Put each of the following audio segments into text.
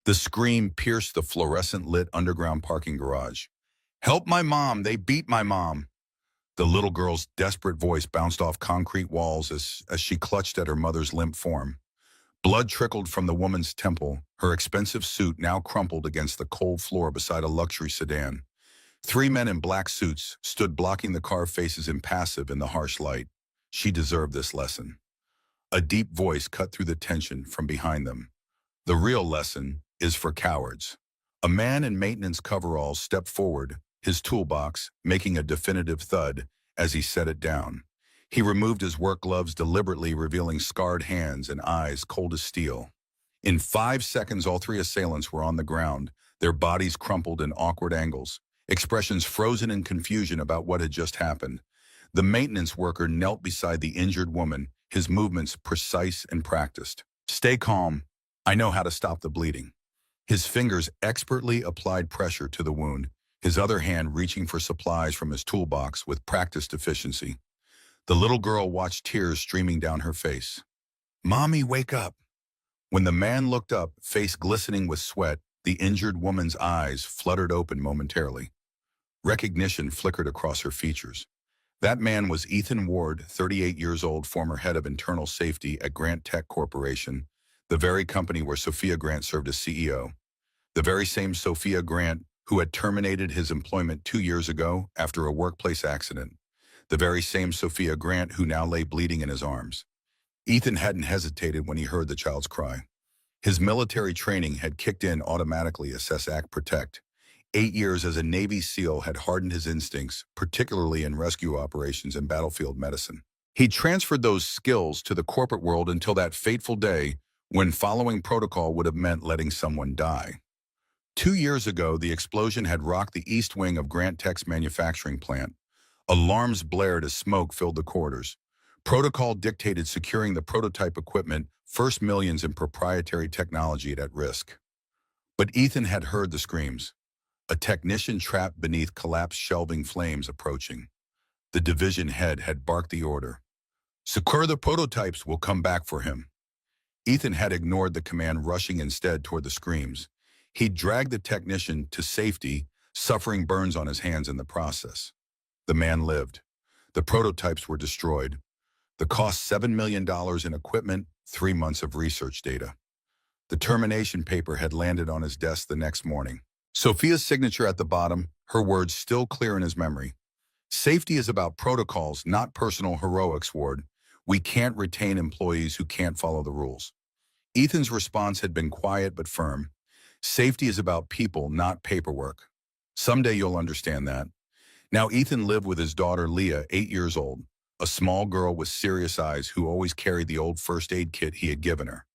The scream pierced the fluorescent-lit underground parking garage. "Help my mom! They beat my mom!" The little girl's desperate voice bounced off concrete walls as she clutched at her mother's limp form. Blood trickled from the woman's temple, her expensive suit now crumpled against the cold floor beside a luxury sedan. Three men in black suits stood blocking the car faces impassive in the harsh light. She deserved this lesson. A deep voice cut through the tension from behind them. The real lesson is for cowards. A man in maintenance coveralls stepped forward, his toolbox making a definitive thud as he set it down. He removed his work gloves deliberately, revealing scarred hands and eyes cold as steel. In 5 seconds, all three assailants were on the ground, their bodies crumpled in awkward angles, expressions frozen in confusion about what had just happened. The maintenance worker knelt beside the injured woman, his movements precise and practiced. "Stay calm. I know how to stop the bleeding." His fingers expertly applied pressure to the wound, his other hand reaching for supplies from his toolbox with practiced efficiency. The little girl watched tears streaming down her face. "Mommy, wake up." When the man looked up, face glistening with sweat, the injured woman's eyes fluttered open momentarily. Recognition flickered across her features. That man was Ethan Ward, 38 years old, former head of internal safety at Grant Tech Corporation, the very company where Sophia Grant served as CEO. The very same Sophia Grant who had terminated his employment 2 years ago after a workplace accident. The very same Sophia Grant who now lay bleeding in his arms. Ethan hadn't hesitated when he heard the child's cry. His military training had kicked in automatically, assess, act, protect. 8 years as a Navy SEAL had hardened his instincts, particularly in rescue operations and battlefield medicine. He transferred those skills to the corporate world until that fateful day when following protocol would have meant letting someone die. 2 years ago, the explosion had rocked the east wing of Grant Tech's manufacturing plant. Alarms blared as smoke filled the corridors. Protocol dictated securing the prototype equipment, first millions in proprietary technology at risk. But Ethan had heard the screams. A technician trapped beneath collapsed shelving flames approaching. The division head had barked the order. "Secure the prototypes, we'll come back for him." Ethan had ignored the command, rushing instead toward the screams. He dragged the technician to safety, suffering burns on his hands in the process. The man lived. The prototypes were destroyed. The cost $7 million in equipment, 3 months of research data. The termination paper had landed on his desk the next morning. Sophia's signature at the bottom, her words still clear in his memory. "Safety is about protocols, not personal heroics, Ward. We can't retain employees who can't follow the rules." Ethan's response had been quiet but firm. "Safety is about people, not paperwork. Someday you'll understand that." Now Ethan lived with his daughter Leah, 8 years old, a small girl with serious eyes who always carried the old first aid kit he had given her.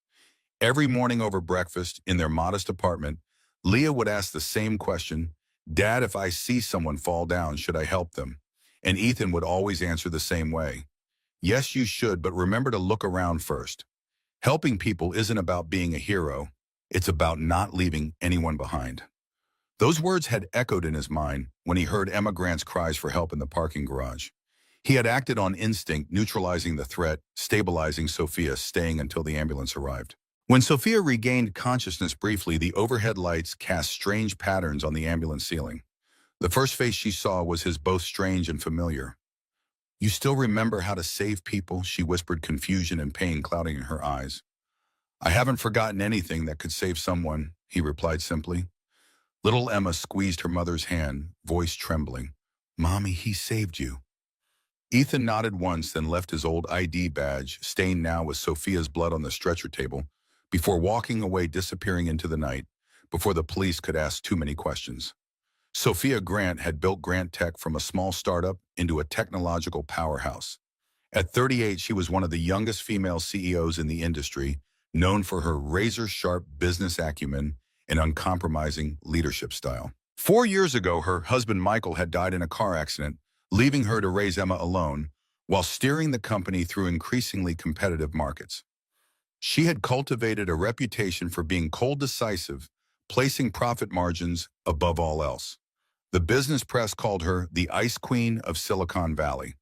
Every morning over breakfast in their modest apartment, Leah would ask the same question, "Dad, if I see someone fall down, should I help them?" And Ethan would always answer the same way. "Yes, you should, but remember to look around first." Helping people isn't about being a hero. It's about not leaving anyone behind. Those words had echoed in his mind when he heard Emma Grant's cries for help in the parking garage. He had acted on instinct, neutralizing the threat, stabilizing Sophia, staying until the ambulance arrived. When Sophia regained consciousness briefly, the overhead lights cast strange patterns on the ambulance ceiling. The first face she saw was his, both strange and familiar. "You still remember how to save people?" she whispered, confusion and pain clouding in her eyes. "I haven't forgotten anything that could save someone," he replied simply. Little Emma squeezed her mother's hand, voice trembling. "Mommy, he saved you." Ethan nodded once, then left his old ID badge, stained now with Sophia's blood, on the stretcher table, before walking away, disappearing into the night, before the police could ask too many questions. Sophia Grant had built Grant Tech from a small startup into a technological powerhouse. At 38, she was one of the youngest female CEOs in the industry, known for her razor-sharp business acumen and uncompromising leadership style. 4 years ago, her husband Michael had died in a car accident, leaving her to raise Emma alone, while steering the company through increasingly competitive markets. She had cultivated a reputation for being cold decisive, placing profit margins above all else. The business press called her the Ice Queen of Silicon Valley,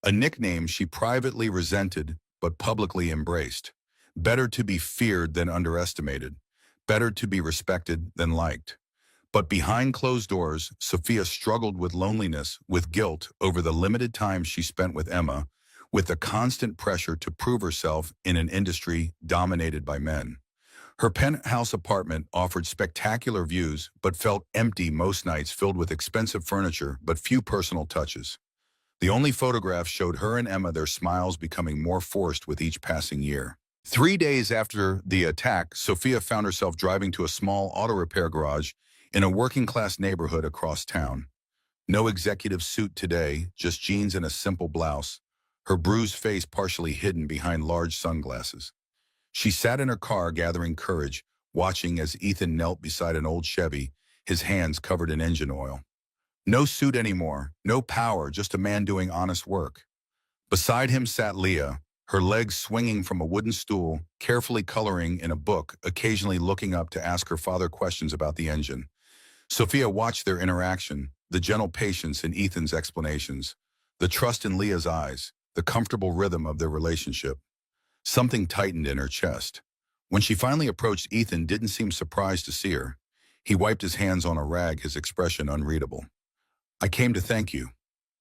a nickname she privately resented but publicly embraced. Better to be feared than underestimated. Better to be respected than liked. But behind closed doors, Sophia struggled with loneliness, with guilt over the limited time she spent with Emma, with the constant pressure to prove herself in an industry dominated by men. Her penthouse apartment offered spectacular views, but felt empty most nights, filled with expensive furniture but few personal touches. The only photographs showed her and Emma, their smiles becoming more forced with each passing year. 3 days after the attack, Sophia found herself driving to a small auto repair garage in a working-class neighborhood across town. No executive suit today, just jeans and a simple blouse, her bruised face partially hidden behind large sunglasses. She sat in her car gathering courage, watching as Ethan knelt beside an old Chevy, his hands covered in engine oil. No suit anymore, no power, just a man doing honest work. Beside him sat Leah, her legs swinging from a wooden stool, carefully coloring in a book, occasionally looking up to ask her father questions about the engine. Sophia watched their interaction, the gentle patience in Ethan's explanations, the trust in Leah's eyes, the comfortable rhythm of their relationship. Something tightened in her chest. When she finally approached, Ethan didn't seem surprised to see her. He wiped his hands on a rag, his expression unreadable. "I came to thank you,"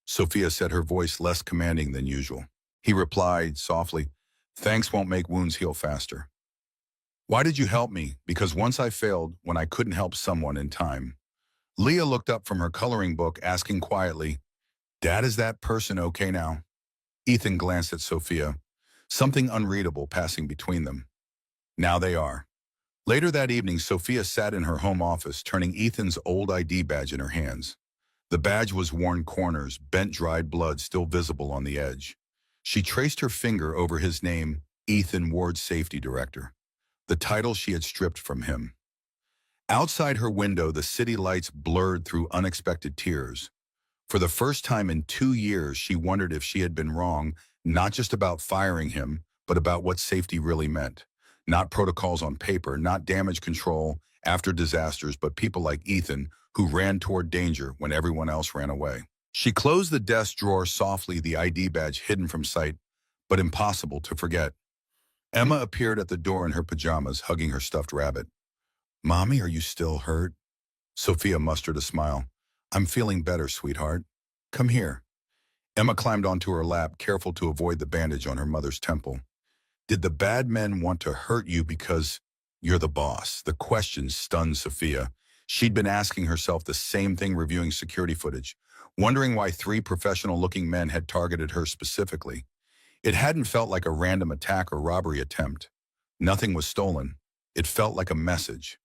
Sophia said, her voice less commanding than usual. He replied softly, "Thanks won't make wounds heal faster." "Why did you help me?" "Because once I failed when I couldn't help someone in time." Leah looked up from her coloring book, asking quietly, "Dad, is that person okay now?" Ethan glanced at Sophia, something unreadable passing between them. "Now they are." Later that evening, Sophia sat in her home office, turning Ethan's old ID badge in her hands. The badge was worn corners, bent dried blood still visible on the edge. She traced her finger over his name, Ethan Ward, Safety Director, the title she had stripped from him. Outside her window, the city lights blurred through unexpected tears. For the first time in 2 years, she wondered if she had been wrong, not just about firing him, but about what safety really meant. Not protocols on paper, not damage control after disasters, but people like Ethan who ran toward danger when everyone else ran away. She closed the desk drawer softly, the ID badge hidden from sight, but impossible to forget. Emma appeared at the door in her pajamas, hugging her stuffed rabbit. "Mommy, are you still hurt?" Sophia mustered a smile. "I'm feeling better, sweetheart. Come here." Emma climbed onto her lap, careful to avoid the bandage on her mother's temple. "Did the bad men want to hurt you because you're the boss?" The question stunned Sophia. She'd been asking herself the same thing, reviewing security footage, wondering why 3 professional-looking men had targeted her specifically. It hadn't felt like a random attack or robbery attempt. Nothing was stolen. It felt like a message.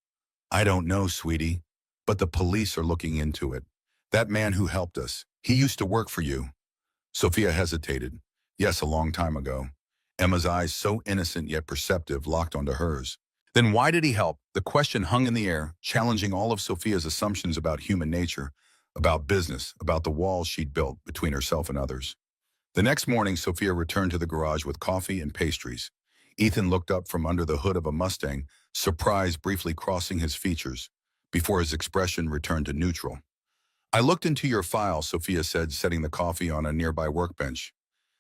"I don't know, sweetie, but the police are looking into it. That man who helped us, he used to work for you." Sophia hesitated. "Yes, a long time ago." Emma's eyes, so innocent yet perceptive, locked onto hers. "Then why did he help?" The question hung in the air, challenging all of Sophia's assumptions about human nature, about business, about the walls she'd built between herself and others. The next morning, Sophia returned to the garage with coffee and pastries. Ethan looked up from under the hood of a Mustang, surprise briefly crossing his features, before his expression returned to neutral. "I looked into your file," Sophia said, setting the coffee on a nearby workbench.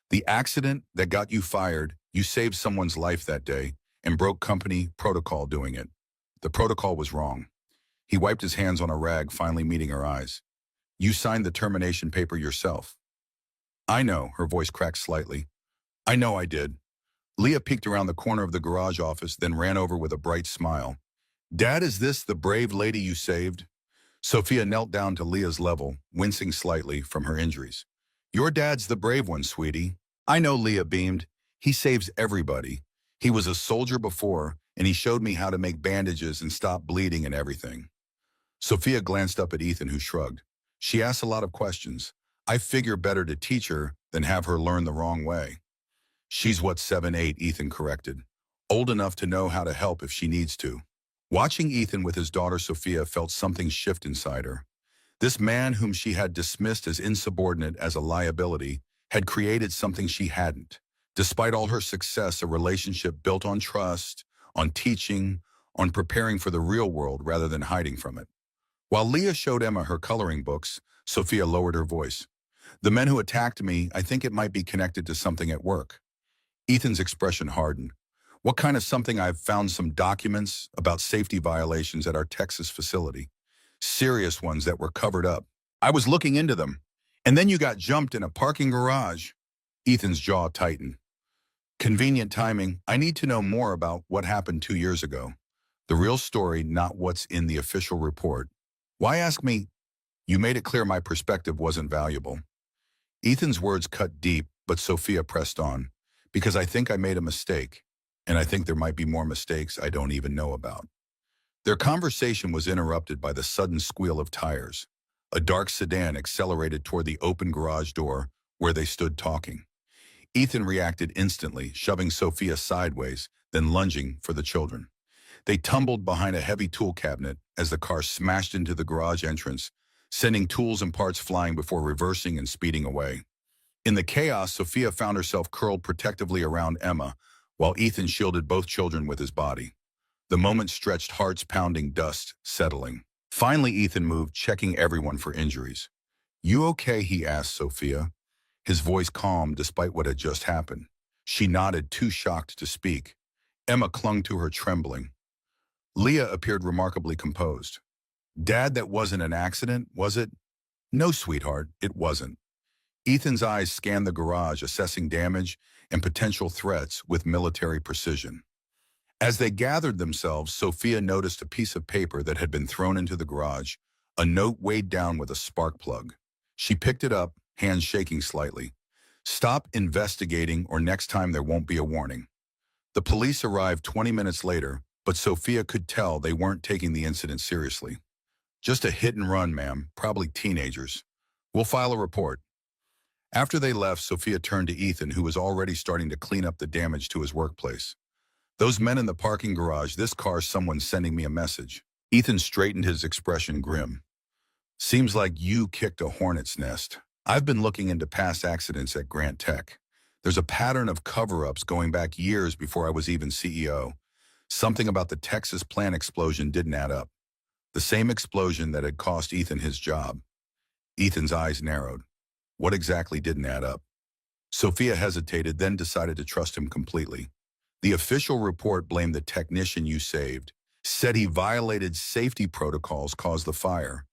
"The accident that got you fired, you saved someone's life that day and broke company protocol doing it. The protocol was wrong." He wiped his hands on a rag, finally meeting her eyes. "You signed the termination paper yourself." "I know," her voice cracked slightly. "I know I did." Leah peeked around the corner of the garage office, then ran over with a bright smile. "Dad, is this the brave lady you saved?" Sophia knelt down to Leah's level, wincing slightly from her injuries. "Your dad's the brave one, sweetie." "I know," Leah beamed. "He saves everybody. He was a soldier before, and he showed me how to make bandages and stop bleeding and everything." Sophia glanced up at Ethan, who shrugged. "She asks a lot of questions. I figure better to teach her than have her learn the wrong way." "She's what, 7, 8, Ethan corrected. "Old enough to know how to help if she needs to." Watching Ethan with his daughter Sophia felt something shift inside her. This man whom she had dismissed as insubordinate, as a liability, had created something she hadn't. Despite all her success, a relationship built on trust, on teaching, on preparing for the real world rather than hiding from it. While Leah showed Emma her coloring books, Sophia lowered her voice. "The men who attacked me, I think it might be connected to something at work." Ethan's expression hardened. What kind of something? I've found some documents about safety violations at our Texas facility. Serious ones that were covered up. I was looking into them. And then you got jumped in a parking garage. Ethan's jaw tightened. Convenient timing. I need to know more about what happened 2 years ago. The real story, not what's in the official report. Why ask me? You made it clear my perspective wasn't valuable. Ethan's words cut deep, but Sophia pressed on. Because I think I made a mistake. And I think there might be more mistakes I don't even know about. Their conversation was interrupted by the sudden squeal of tires. A dark sedan accelerated toward the open garage door where they stood talking. Ethan reacted instantly, shoving Sophia sideways, then lunging for the children. They tumbled behind a heavy tool cabinet as the car smashed into the garage entrance, sending tools and parts flying before reversing and speeding away. In the chaos, Sophia found herself curled protectively around Emma, while Ethan shielded both children with his body. The moment stretched, hearts pounding, dust settling. Finally, Ethan moved, checking everyone for injuries. "You okay?" he asked Sophia, his voice calm despite what had just happened. She nodded, too shocked to speak. Emma clung to her, trembling. Leah appeared remarkably composed. "Dad, that wasn't an accident, was it?" "No, sweetheart, it wasn't." Ethan's eyes scanned the garage, assessing damage and potential threats with military precision. As they gathered themselves, Sophia noticed a piece of paper that had been thrown into the garage, a note weighed down with a spark plug. She picked it up, hands shaking slightly. "Stop investigating, or next time there won't be a warning." The police arrived 20 minutes later, but Sophia could tell they weren't taking the incident seriously. "Just a hit and run, ma'am, probably teenagers. We'll file a report." After they left, Sophia turned to Ethan, who was already starting to clean up the damage to his workplace. "Those men in the parking garage, this car, someone's sending me a message." Ethan straightened, his expression grim. "Seems like you kicked a hornet's nest. I've been looking into past accidents at Grant Tech. There's a pattern of cover-ups going back years before I was even CEO. Something about the Texas plant explosion didn't add up. The same explosion that had cost Ethan his job." Ethan's eyes narrowed. What exactly didn't add up? Sophia hesitated, then decided to trust him completely. "The official report blamed the technician you saved, said he violated safety protocols, caused the fire.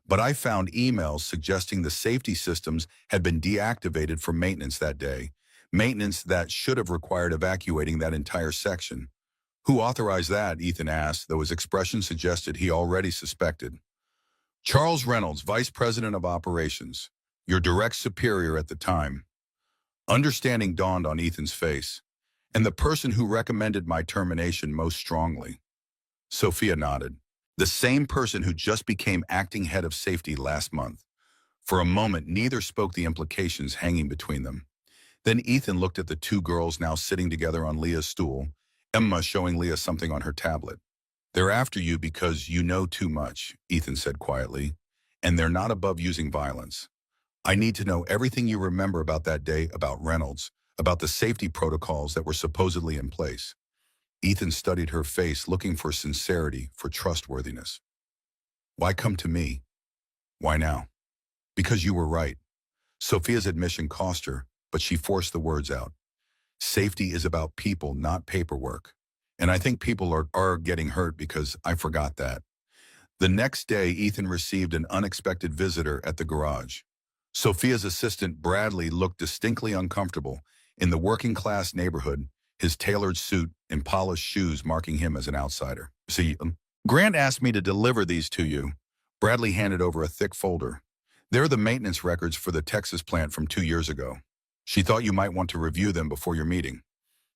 But I found emails suggesting the safety systems had been deactivated for maintenance that day, maintenance that should have required evacuating that entire section." "Who authorized that?" Ethan asked, though his expression suggested he already suspected. "Charles Reynolds, Vice President of Operations, your direct superior at the time." Understanding dawned on Ethan's face. "And the person who recommended my termination most strongly?" Sophia nodded. "The same person who just became acting head of safety last month." For a moment, neither spoke, the implications hanging between them. Then Ethan looked at the two girls now sitting together on Leah's stool, Emma showing Leah something on her tablet. "They're after you because you know too much," Ethan said quietly, "and they're not above using violence. I need to know everything you remember about that day, about Reynolds, about the safety protocols that were supposedly in place." Ethan studied her face, looking for sincerity, for trustworthiness. "Why come to me? Why now?" "Because you were right." Sophia's admission cost her, but she forced the words out. "Safety is about people, not paperwork. And I think people are getting hurt because I forgot that." The next day, Ethan received an unexpected visitor at the garage. Sophia's assistant, Bradley, looked distinctly uncomfortable. In the working-class neighborhood, his tailored suit and polished shoes marking him as an outsider. "See, Grant asked me to deliver these to you." Bradley handed over a thick folder. "They're the maintenance records for the Texas plant from 2 years ago. She thought you might want to review them before your meeting."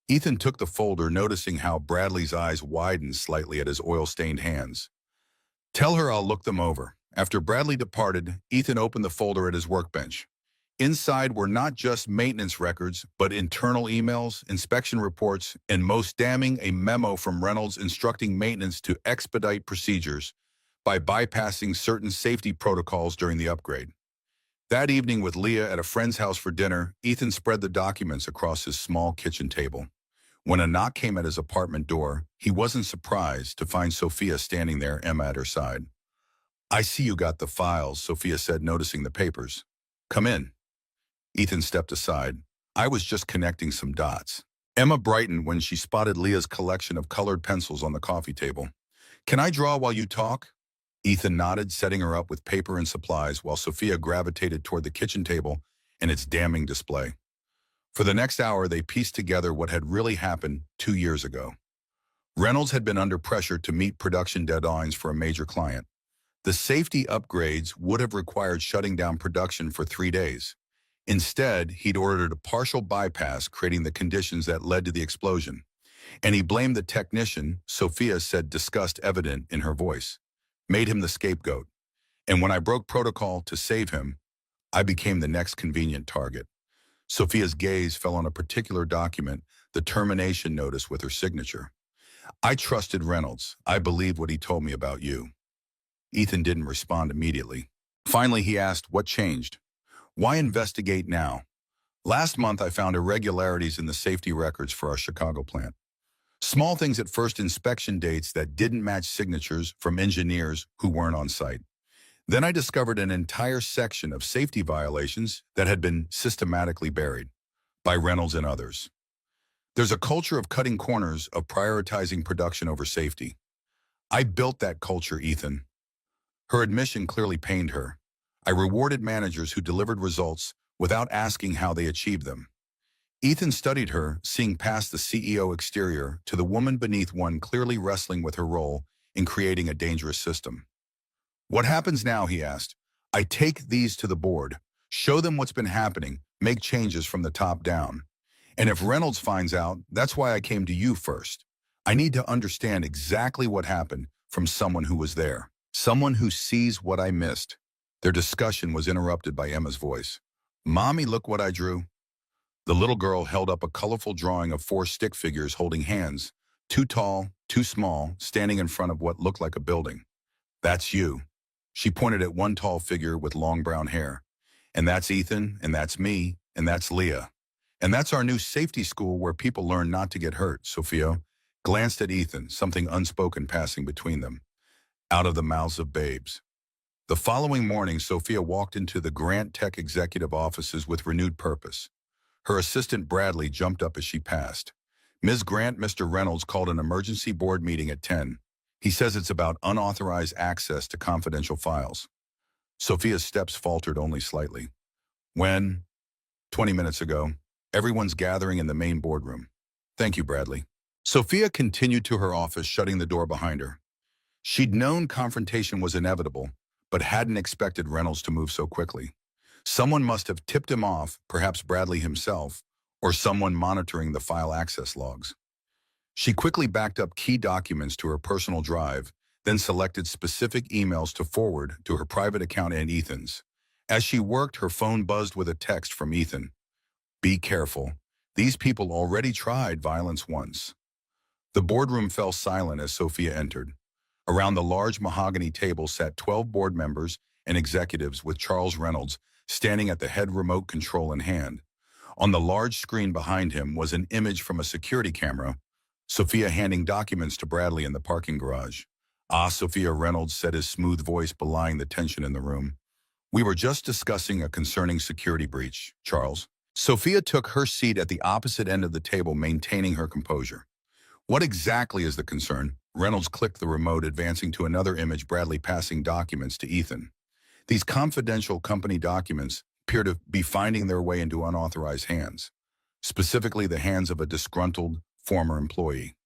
Ethan took the folder, noticing how Bradley's eyes widened slightly at his oil-stained hands. "Tell her I'll look them over." After Bradley departed, Ethan opened the folder at his workbench. Inside were not just maintenance records, but internal emails, inspection reports, and most damning, a memo from Reynolds instructing maintenance to expedite procedures by bypassing certain safety protocols during the upgrade. That evening, with Leah at a friend's house for dinner, Ethan spread the documents across his small kitchen table. When a knock came at his apartment door, he wasn't surprised to find Sophia standing there, Emma at her side. "I see you got the files," Sophia said, noticing the papers. "Come in." Ethan stepped aside. "I was just connecting some dots." Emma brightened when she spotted Leah's collection of colored pencils on the coffee table. Can I draw while you talk? Ethan nodded, setting her up with paper and supplies while Sophia gravitated toward the kitchen table and its damning display. For the next hour, they pieced together what had really happened 2 years ago. Reynolds had been under pressure to meet production deadlines for a major client. The safety upgrades would have required shutting down production for 3 days. Instead, he'd ordered a partial bypass, creating the conditions that led to the explosion. And he blamed the technician, Sophia said, disgust evident in her voice, made him the scapegoat. And when I broke protocol to save him, I became the next convenient target. Sophia's gaze fell on a particular document, the termination notice with her signature. I trusted Reynolds. I believed what he told me about you. Ethan didn't respond immediately. Finally, he asked, what changed? Why investigate now? Last month, I found irregularities in the safety records for our Chicago plant. Small things at first, inspection dates that didn't match signatures from engineers who weren't on site. Then I discovered an entire section of safety violations that had been systematically buried by Reynolds and others. There's a culture of cutting corners, of prioritizing production over safety. I built that culture, Ethan. Her admission clearly pained her. I rewarded managers who delivered results without asking how they achieved them. Ethan studied her, seeing past the CEO exterior to the woman beneath one, clearly wrestling with her role in creating a dangerous system. What happens now, he asked. I take these to the board, show them what's been happening, make changes from the top down. And if Reynolds finds out, that's why I came to you first. I need to understand exactly what happened from someone who was there, someone who sees what I missed. Their discussion was interrupted by Emma's voice. Mommy, look what I drew. The little girl held up a colorful drawing of 4 stick figures holding hands, 2 tall, 2 small, standing in front of what looked like a building. That's you. She pointed at one tall figure with long brown hair. And that's Ethan, and that's me, and that's Leah. And that's our new safety school where people learn not to get hurt. Sophia glanced at Ethan, something unspoken passing between them. Out of the mouths of babes. The following morning, Sophia walked into the Grant Tech executive offices with renewed purpose. Her assistant Bradley jumped up as she passed. Ms. Grant, Mr. Reynolds called an emergency board meeting at 10. He says it's about unauthorized access to confidential files. Sophia's steps faltered only slightly. When? 20 minutes ago. Everyone's gathering in the main boardroom. Thank you, Bradley. Sophia continued to her office, shutting the door behind her. She'd known confrontation was inevitable, but hadn't expected Reynolds to move so quickly. Someone must have tipped him off, perhaps Bradley himself, or someone monitoring the file access logs. She quickly backed up key documents to her personal drive, then selected specific emails to forward to her private account and Ethan's. As she worked, her phone buzzed with a text from Ethan. Be careful. These people already tried violence once. The boardroom fell silent as Sophia entered. Around the large mahogany table sat 12 board members and executives with Charles Reynolds standing at the head remote control in hand. On the large screen behind him was an image from a security camera, Sophia handing documents to Bradley in the parking garage. Ah, Sophia, Reynolds said, his smooth voice belying the tension in the room. We were just discussing a concerning security breach, Charles. Sophia took her seat at the opposite end of the table, maintaining her composure. What exactly is the concern? Reynolds clicked the remote, advancing to another image, Bradley passing documents to Ethan. These confidential company documents appear to be finding their way into unauthorized hands, specifically the hands of a disgruntled former employee.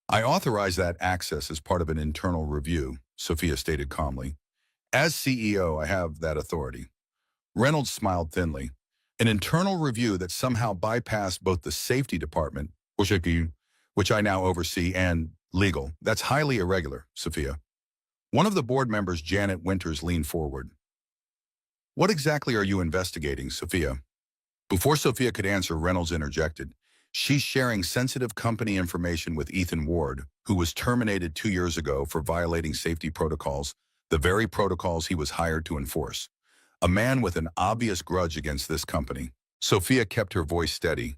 I authorize that access as part of an internal review, Sophia stated calmly. As CEO, I have that authority. Reynolds smiled thinly. An internal review that somehow bypassed both the safety department, which I now oversee, and legal. That's highly irregular, Sophia. One of the board members, Janet Winters, leaned forward. What exactly are you investigating, Sophia? Before Sophia could answer, Reynolds interjected. She's sharing sensitive company information with Ethan Ward, who was terminated 2 years ago for violating safety protocols, the very protocols he was hired to enforce. A man with an obvious grudge against this company. Sophia kept her voice steady.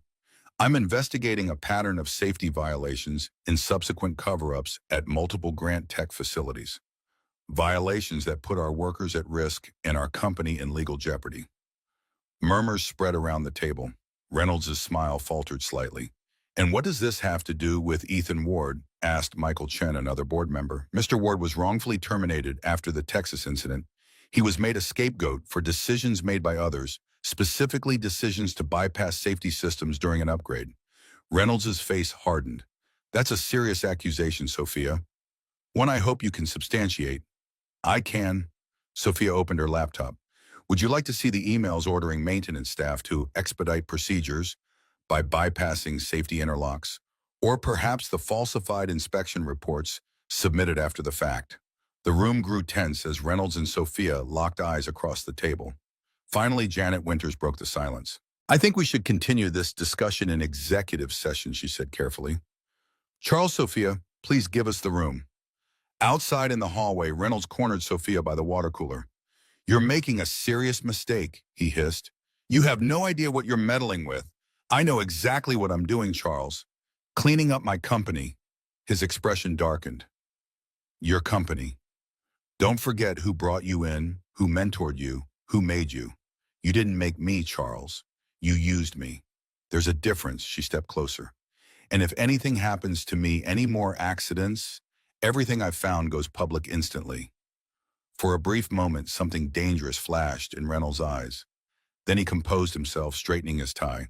I'm investigating a pattern of safety violations in subsequent cover-ups at multiple Grant Tech facilities. Violations that put our workers at risk and our company in legal jeopardy. Murmurs spread around the table. Reynolds' smile faltered slightly. And what does this have to do with Ethan Ward? Asked Michael Chen, another board member. Mr. Ward was wrongfully terminated after the Texas incident. He was made a scapegoat for decisions made by others, specifically decisions to bypass safety systems during an upgrade. Reynolds' face hardened. That's a serious accusation, Sophia. One I hope you can substantiate. I can. Sophia opened her laptop. Would you like to see the emails ordering maintenance staff to expedite procedures by bypassing safety interlocks? Or perhaps the falsified inspection reports submitted after the fact? The room grew tense as Reynolds and Sophia locked eyes across the table. Finally, Janet Winters broke the silence. I think we should continue this discussion in executive session, she said carefully. Charles, Sophia, please give us the room. Outside in the hallway, Reynolds cornered Sophia by the water cooler. You're making a serious mistake, he hissed. You have no idea what you're meddling with. I know exactly what I'm doing, Charles. Cleaning up my company. His expression darkened. Your company. Don't forget who brought you in, who mentored you, who made you. You didn't make me, Charles. You used me. There's a difference, she stepped closer. And if anything happens to me, any more accidents, everything I've found goes public instantly. For a brief moment, something dangerous flashed in Reynolds' eyes. Then he composed himself, straightening his tie.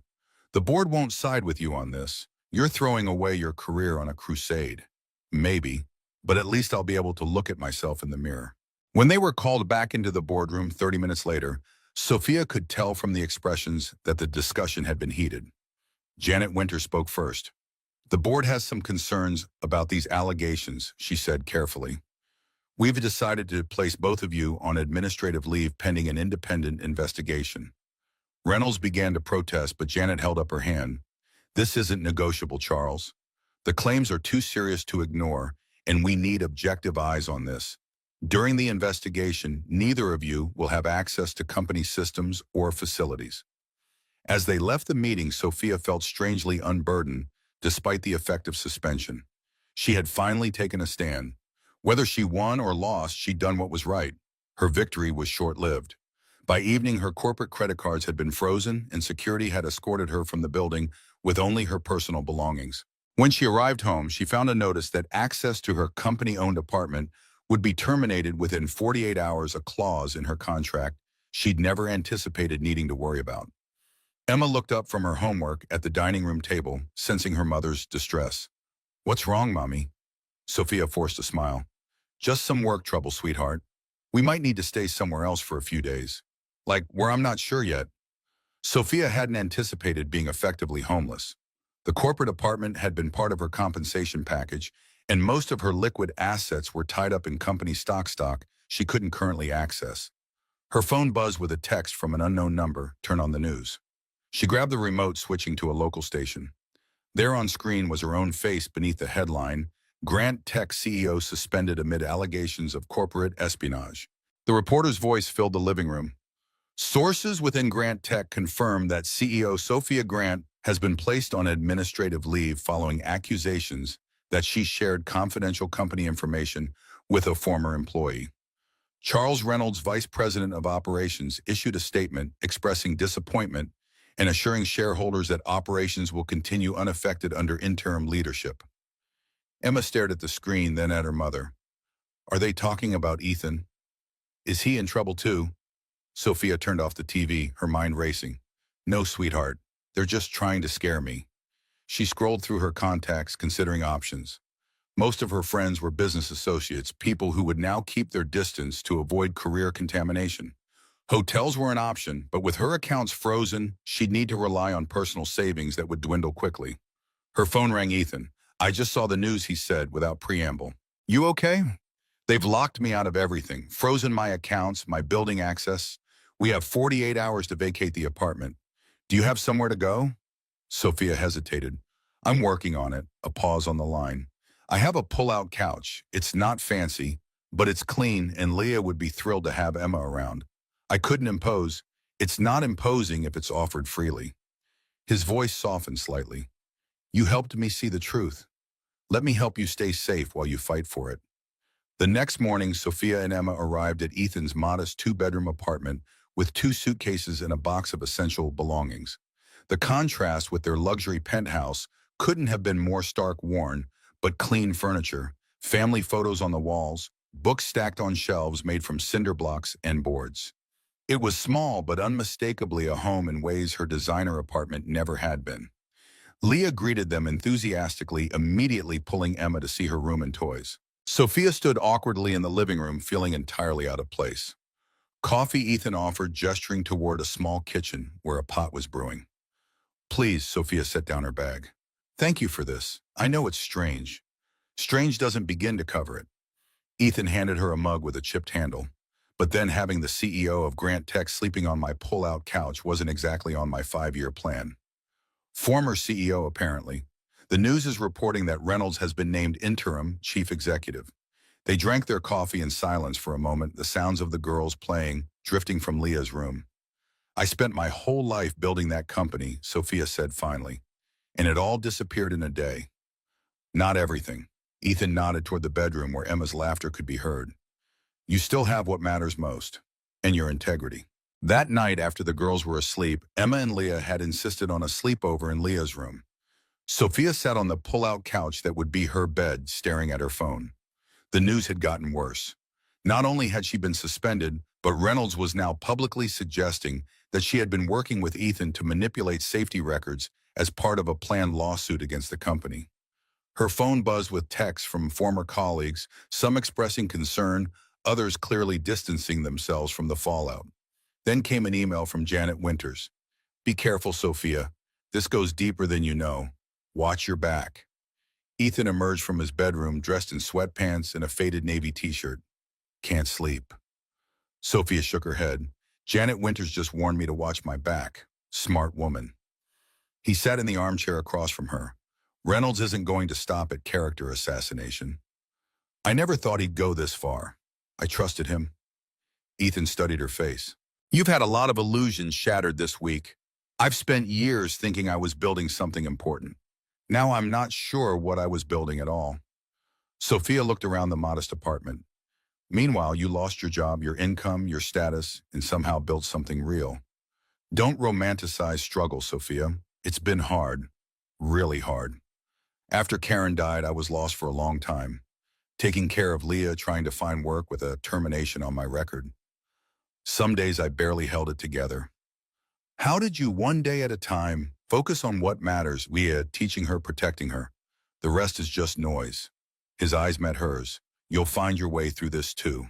The board won't side with you on this. You're throwing away your career on a crusade. Maybe, but at least I'll be able to look at myself in the mirror. When they were called back into the boardroom 30 minutes later, Sophia could tell from the expressions that the discussion had been heated. Janet Winter spoke first. The board has some concerns about these allegations, she said carefully. We've decided to place both of you on administrative leave pending an independent investigation. Reynolds began to protest, but Janet held up her hand. This isn't negotiable, Charles. The claims are too serious to ignore, and we need objective eyes on this. During the investigation, neither of you will have access to company systems or facilities. As they left the meeting, Sophia felt strangely unburdened, despite the effect of suspension. She had finally taken a stand. Whether she won or lost, she'd done what was right. Her victory was short-lived. By evening, her corporate credit cards had been frozen, and security had escorted her from the building with only her personal belongings. When she arrived home, she found a notice that access to her company-owned apartment would be terminated within 48 hours, a clause in her contract she'd never anticipated needing to worry about. Emma looked up from her homework at the dining room table, sensing her mother's distress. What's wrong, Mommy? Sophia forced a smile. Just some work trouble, sweetheart. We might need to stay somewhere else for a few days. Like where I'm not sure yet. Sophia hadn't anticipated being effectively homeless. The corporate apartment had been part of her compensation package, and most of her liquid assets were tied up in company stock she couldn't currently access. Her phone buzzed with a text from an unknown number. Turn on the news. She grabbed the remote, switching to a local station. There on screen was her own face beneath the headline, Grant Tech CEO suspended amid allegations of corporate espionage. The reporter's voice filled the living room. Sources within Grant Tech confirm that CEO Sophia Grant has been placed on administrative leave following accusations that she shared confidential company information with a former employee. Charles Reynolds, Vice President of Operations, issued a statement expressing disappointment and assuring shareholders that operations will continue unaffected under interim leadership. Emma stared at the screen, then at her mother. Are they talking about Ethan? Is he in trouble too? Sophia turned off the TV, her mind racing. No, sweetheart. They're just trying to scare me. She scrolled through her contacts, considering options. Most of her friends were business associates, people who would now keep their distance to avoid career contamination. Hotels were an option, but with her accounts frozen, she'd need to rely on personal savings that would dwindle quickly. Her phone rang. Ethan. I just saw the news, he said without preamble. You okay? They've locked me out of everything, frozen my accounts, my building access. We have 48 hours to vacate the apartment. Do you have somewhere to go? Sophia hesitated. I'm working on it. A pause on the line. I have a pull-out couch. It's not fancy, but it's clean, and Leah would be thrilled to have Emma around. I couldn't impose. It's not imposing if it's offered freely. His voice softened slightly. You helped me see the truth. Let me help you stay safe while you fight for it. The next morning, Sophia and Emma arrived at Ethan's modest two-bedroom apartment with 2 suitcases and a box of essential belongings. The contrast with their luxury penthouse couldn't have been more stark worn, but clean furniture, family photos on the walls, books stacked on shelves made from cinder blocks and boards. It was small but unmistakably a home in ways her designer apartment never had been. Leah greeted them enthusiastically, immediately pulling Emma to see her room and toys. Sophia stood awkwardly in the living room, feeling entirely out of place. Coffee, Ethan offered, gesturing toward a small kitchen where a pot was brewing. Please, Sophia set down her bag. Thank you for this. I know it's strange. Strange doesn't begin to cover it. Ethan handed her a mug with a chipped handle. But then having the CEO of Grant Tech sleeping on my pull-out couch wasn't exactly on my 5-year plan. Former CEO, apparently. The news is reporting that Reynolds has been named interim chief executive. They drank their coffee in silence for a moment, the sounds of the girls playing, drifting from Leah's room. I spent my whole life building that company, Sophia said finally, and it all disappeared in a day. Not everything. Ethan nodded toward the bedroom where Emma's laughter could be heard. You still have what matters most, and your integrity. That night, after the girls were asleep, Emma and Leah had insisted on a sleepover in Leah's room. Sophia sat on the pull-out couch that would be her bed, staring at her phone. The news had gotten worse. Not only had she been suspended, but Reynolds was now publicly suggesting that she had been working with Ethan to manipulate safety records as part of a planned lawsuit against the company. Her phone buzzed with texts from former colleagues, some expressing concern, others clearly distancing themselves from the fallout. Then came an email from Janet Winters. Be careful, Sophia. This goes deeper than you know. Watch your back. Ethan emerged from his bedroom dressed in sweatpants and a faded navy t-shirt. Can't sleep. Sophia shook her head. Janet Winters just warned me to watch my back. Smart woman. He sat in the armchair across from her. Reynolds isn't going to stop at character assassination. I never thought he'd go this far. I trusted him. Ethan studied her face. You've had a lot of illusions shattered this week. I've spent years thinking I was building something important. Now I'm not sure what I was building at all. Sophia looked around the modest apartment. Meanwhile, you lost your job, your income, your status, and somehow built something real. Don't romanticize struggle, Sophia. It's been hard. Really hard. After Karen died, I was lost for a long time. Taking care of Leah, trying to find work with a termination on my record. Some days I barely held it together. How did you, one day at a time, focus on what matters? Leah, teaching her, protecting her. The rest is just noise. His eyes met hers. You'll find your way through this too.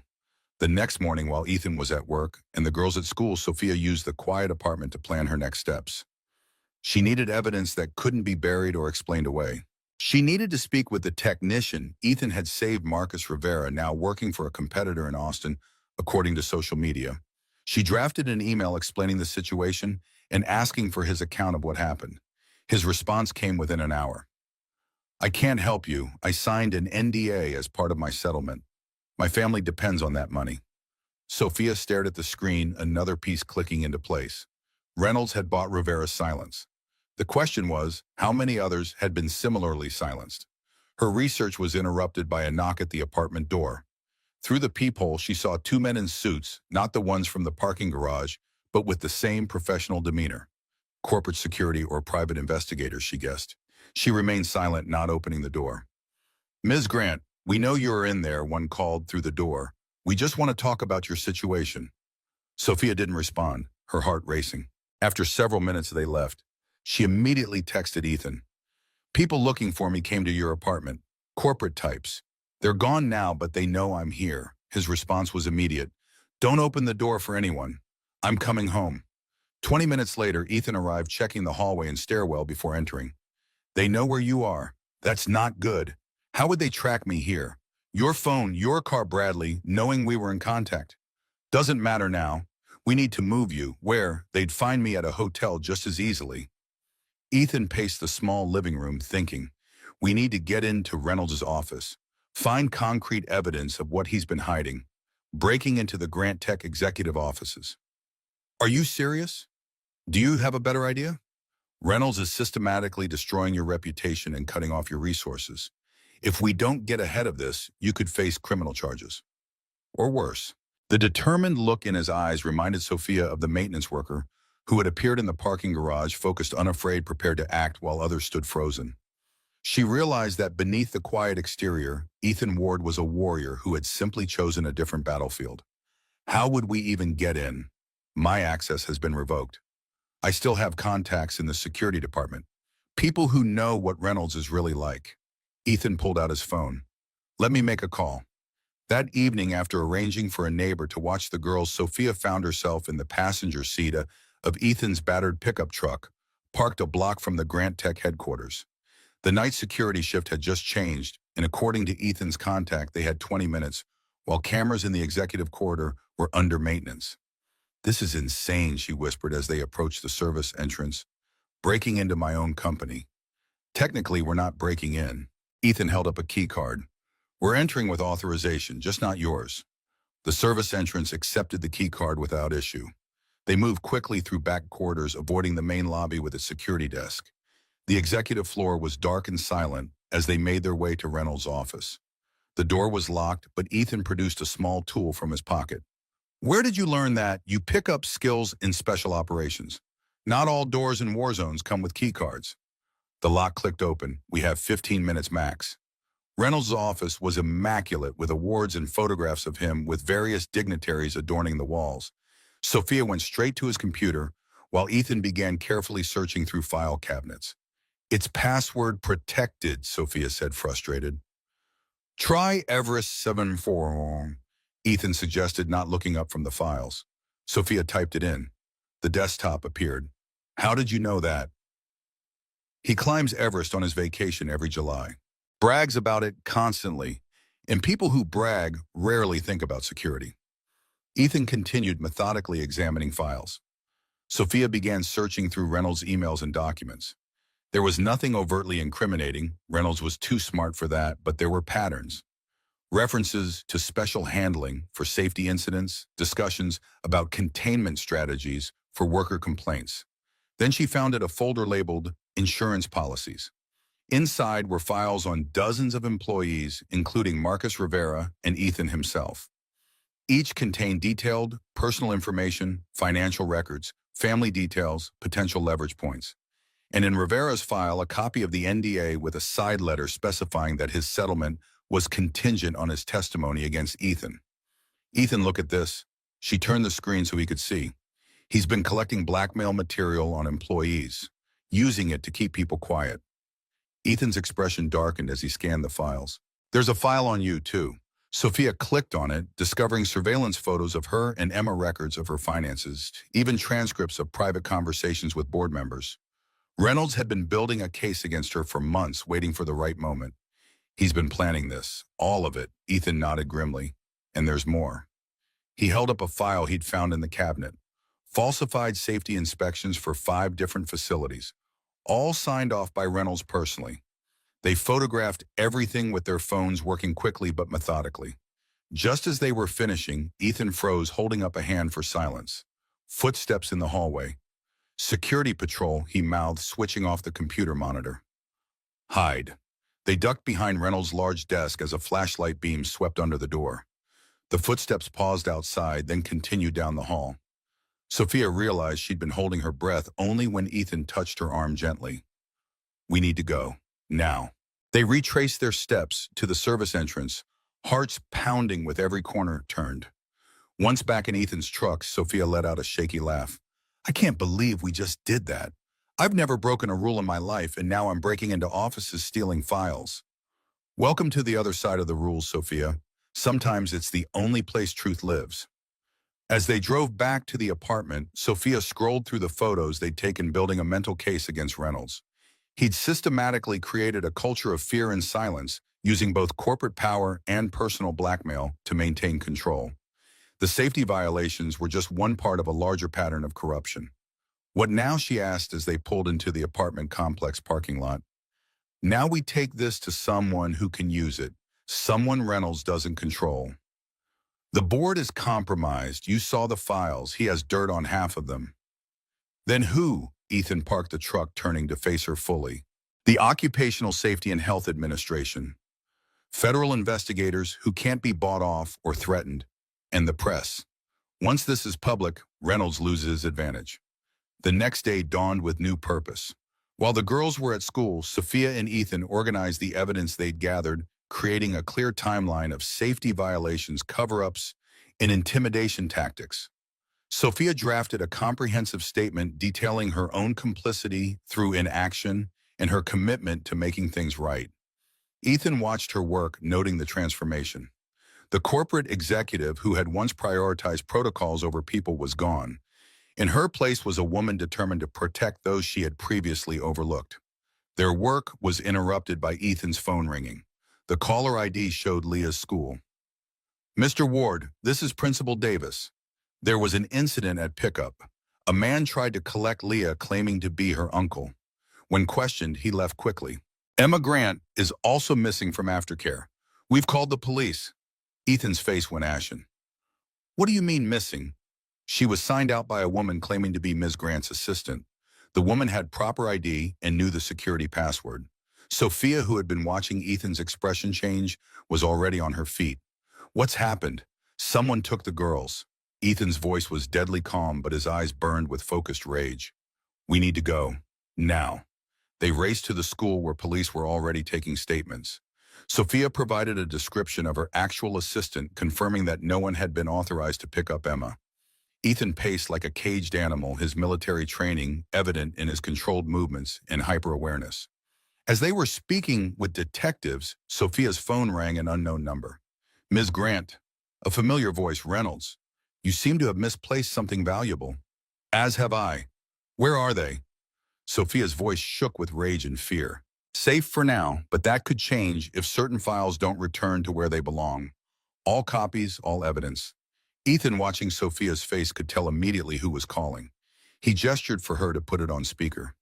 The next morning, while Ethan was at work and the girls at school, Sophia used the quiet apartment to plan her next steps. She needed evidence that couldn't be buried or explained away. She needed to speak with the technician. Ethan had saved Marcus Rivera, now working for a competitor in Austin, according to social media. She drafted an email explaining the situation and asking for his account of what happened. His response came within an hour. I can't help you. I signed an NDA as part of my settlement. My family depends on that money. Sophia stared at the screen, another piece clicking into place. Reynolds had bought Rivera's silence. The question was, how many others had been similarly silenced? Her research was interrupted by a knock at the apartment door. Through the peephole, she saw 2 men in suits, not the ones from the parking garage, but with the same professional demeanor. Corporate security or private investigators, she guessed. She remained silent, not opening the door. Ms. Grant, we know you are in there, one called through the door. We just want to talk about your situation. Sophia didn't respond, her heart racing. After several minutes they left. She immediately texted Ethan. People looking for me came to your apartment. Corporate types. They're gone now, but they know I'm here. His response was immediate. Don't open the door for anyone. I'm coming home. 20 minutes later, Ethan arrived, checking the hallway and stairwell before entering. They know where you are. That's not good. How would they track me here? Your phone, your car, Bradley, knowing we were in contact. Doesn't matter now. We need to move you. Where? They'd find me at a hotel just as easily. Ethan paced the small living room, thinking, we need to get into Reynolds' office. Find concrete evidence of what he's been hiding. Breaking into the Grant Tech executive offices. Are you serious? Do you have a better idea? Reynolds is systematically destroying your reputation and cutting off your resources. If we don't get ahead of this, you could face criminal charges. Or worse. The determined look in his eyes reminded Sophia of the maintenance worker who had appeared in the parking garage, focused, unafraid, prepared to act while others stood frozen. She realized that beneath the quiet exterior, Ethan Ward was a warrior who had simply chosen a different battlefield. How would we even get in? My access has been revoked. I still have contacts in the security department. People who know what Reynolds is really like. Ethan pulled out his phone. Let me make a call. That evening, after arranging for a neighbor to watch the girls, Sophia found herself in the passenger seat of Ethan's battered pickup truck, parked a block from the Grant Tech headquarters. The night security shift had just changed, and according to Ethan's contact, they had 20 minutes, while cameras in the executive corridor were under maintenance. This is insane, she whispered as they approached the service entrance. Breaking into my own company. Technically, we're not breaking in. Ethan held up a key card. We're entering with authorization, just not yours. The service entrance accepted the key card without issue. They moved quickly through back corridors, avoiding the main lobby with its security desk. The executive floor was dark and silent as they made their way to Reynolds' office. The door was locked, but Ethan produced a small tool from his pocket. Where did you learn that you pick up skills in special operations? Not all doors in war zones come with key cards. The lock clicked open. We have 15 minutes max. Reynolds' office was immaculate with awards and photographs of him with various dignitaries adorning the walls. Sophia went straight to his computer while Ethan began carefully searching through file cabinets. It's password protected, Sophia said, frustrated. Try Everest 74, Ethan suggested, not looking up from the files. Sophia typed it in. The desktop appeared. How did you know that? He climbs Everest on his vacation every July. Brags about it constantly, and people who brag rarely think about security. Ethan continued methodically examining files. Sophia began searching through Reynolds' emails and documents. There was nothing overtly incriminating. Reynolds was too smart for that, but there were patterns. References to special handling for safety incidents, discussions about containment strategies for worker complaints. Then she found a folder labeled Insurance Policies. Inside were files on dozens of employees, including Marcus Rivera and Ethan himself. Each contained detailed personal information, financial records, family details, potential leverage points. And in Rivera's file, a copy of the NDA with a side letter specifying that his settlement was contingent on his testimony against Ethan. Ethan, look at this. She turned the screen so he could see. He's been collecting blackmail material on employees, using it to keep people quiet. Ethan's expression darkened as he scanned the files. There's a file on you, too. Sophia clicked on it, discovering surveillance photos of her and Emma, records of her finances, even transcripts of private conversations with board members. Reynolds had been building a case against her for months, waiting for the right moment. He's been planning this, all of it, Ethan nodded grimly. And there's more. He held up a file he'd found in the cabinet. Falsified safety inspections for 5 different facilities, all signed off by Reynolds personally. They photographed everything with their phones, working quickly but methodically. Just as they were finishing, Ethan froze, holding up a hand for silence. Footsteps in the hallway. Security patrol, he mouthed, switching off the computer monitor. Hide. They ducked behind Reynolds' large desk as a flashlight beam swept under the door. The footsteps paused outside, then continued down the hall. Sophia realized she'd been holding her breath only when Ethan touched her arm gently. We need to go. Now. They retraced their steps to the service entrance, hearts pounding with every corner turned. Once back in Ethan's truck, Sophia let out a shaky laugh. I can't believe we just did that. I've never broken a rule in my life, and now I'm breaking into offices stealing files. Welcome to the other side of the rules, Sophia. Sometimes it's the only place truth lives. As they drove back to the apartment, Sophia scrolled through the photos they'd taken, building a mental case against Reynolds. He'd systematically created a culture of fear and silence, using both corporate power and personal blackmail to maintain control. The safety violations were just one part of a larger pattern of corruption. What now, she asked as they pulled into the apartment complex parking lot. Now we take this to someone who can use it, someone Reynolds doesn't control. The board is compromised. You saw the files. He has dirt on half of them. Then who? Ethan parked the truck, turning to face her fully. The Occupational Safety and Health Administration. Federal investigators who can't be bought off or threatened. And the press. Once this is public, Reynolds loses his advantage. The next day dawned with new purpose. While the girls were at school, Sophia and Ethan organized the evidence they'd gathered, creating a clear timeline of safety violations, cover-ups, and intimidation tactics. Sophia drafted a comprehensive statement detailing her own complicity through inaction and her commitment to making things right. Ethan watched her work, noting the transformation. The corporate executive who had once prioritized protocols over people was gone. In her place was a woman determined to protect those she had previously overlooked. Their work was interrupted by Ethan's phone ringing. The caller ID showed Leah's school. "Mr. Ward, this is Principal Davis. There was an incident at pickup. A man tried to collect Leah, claiming to be her uncle. When questioned, he left quickly. Emma Grant is also missing from aftercare. We've called the police." Ethan's face went ashen. "What do you mean missing?" "She was signed out by a woman claiming to be Ms. Grant's assistant. The woman had proper ID and knew the security password." Sophia, who had been watching Ethan's expression change, was already on her feet. "What's happened?" "Someone took the girls." Ethan's voice was deadly calm, but his eyes burned with focused rage. "We need to go. Now." They raced to the school where police were already taking statements. Sophia provided a description of her actual assistant, confirming that no one had been authorized to pick up Emma. Ethan paced like a caged animal, his military training evident in his controlled movements and hyper-awareness. As they were speaking with detectives, Sophia's phone rang, an unknown number. "Ms. Grant." A familiar voice. "Reynolds. You seem to have misplaced something valuable." "As have I." "Where are they?" Sophia's voice shook with rage and fear. "Safe for now, but that could change if certain files don't return to where they belong. All copies, all evidence." Ethan, watching Sophia's face, could tell immediately who was calling. He gestured for her to put it on speaker.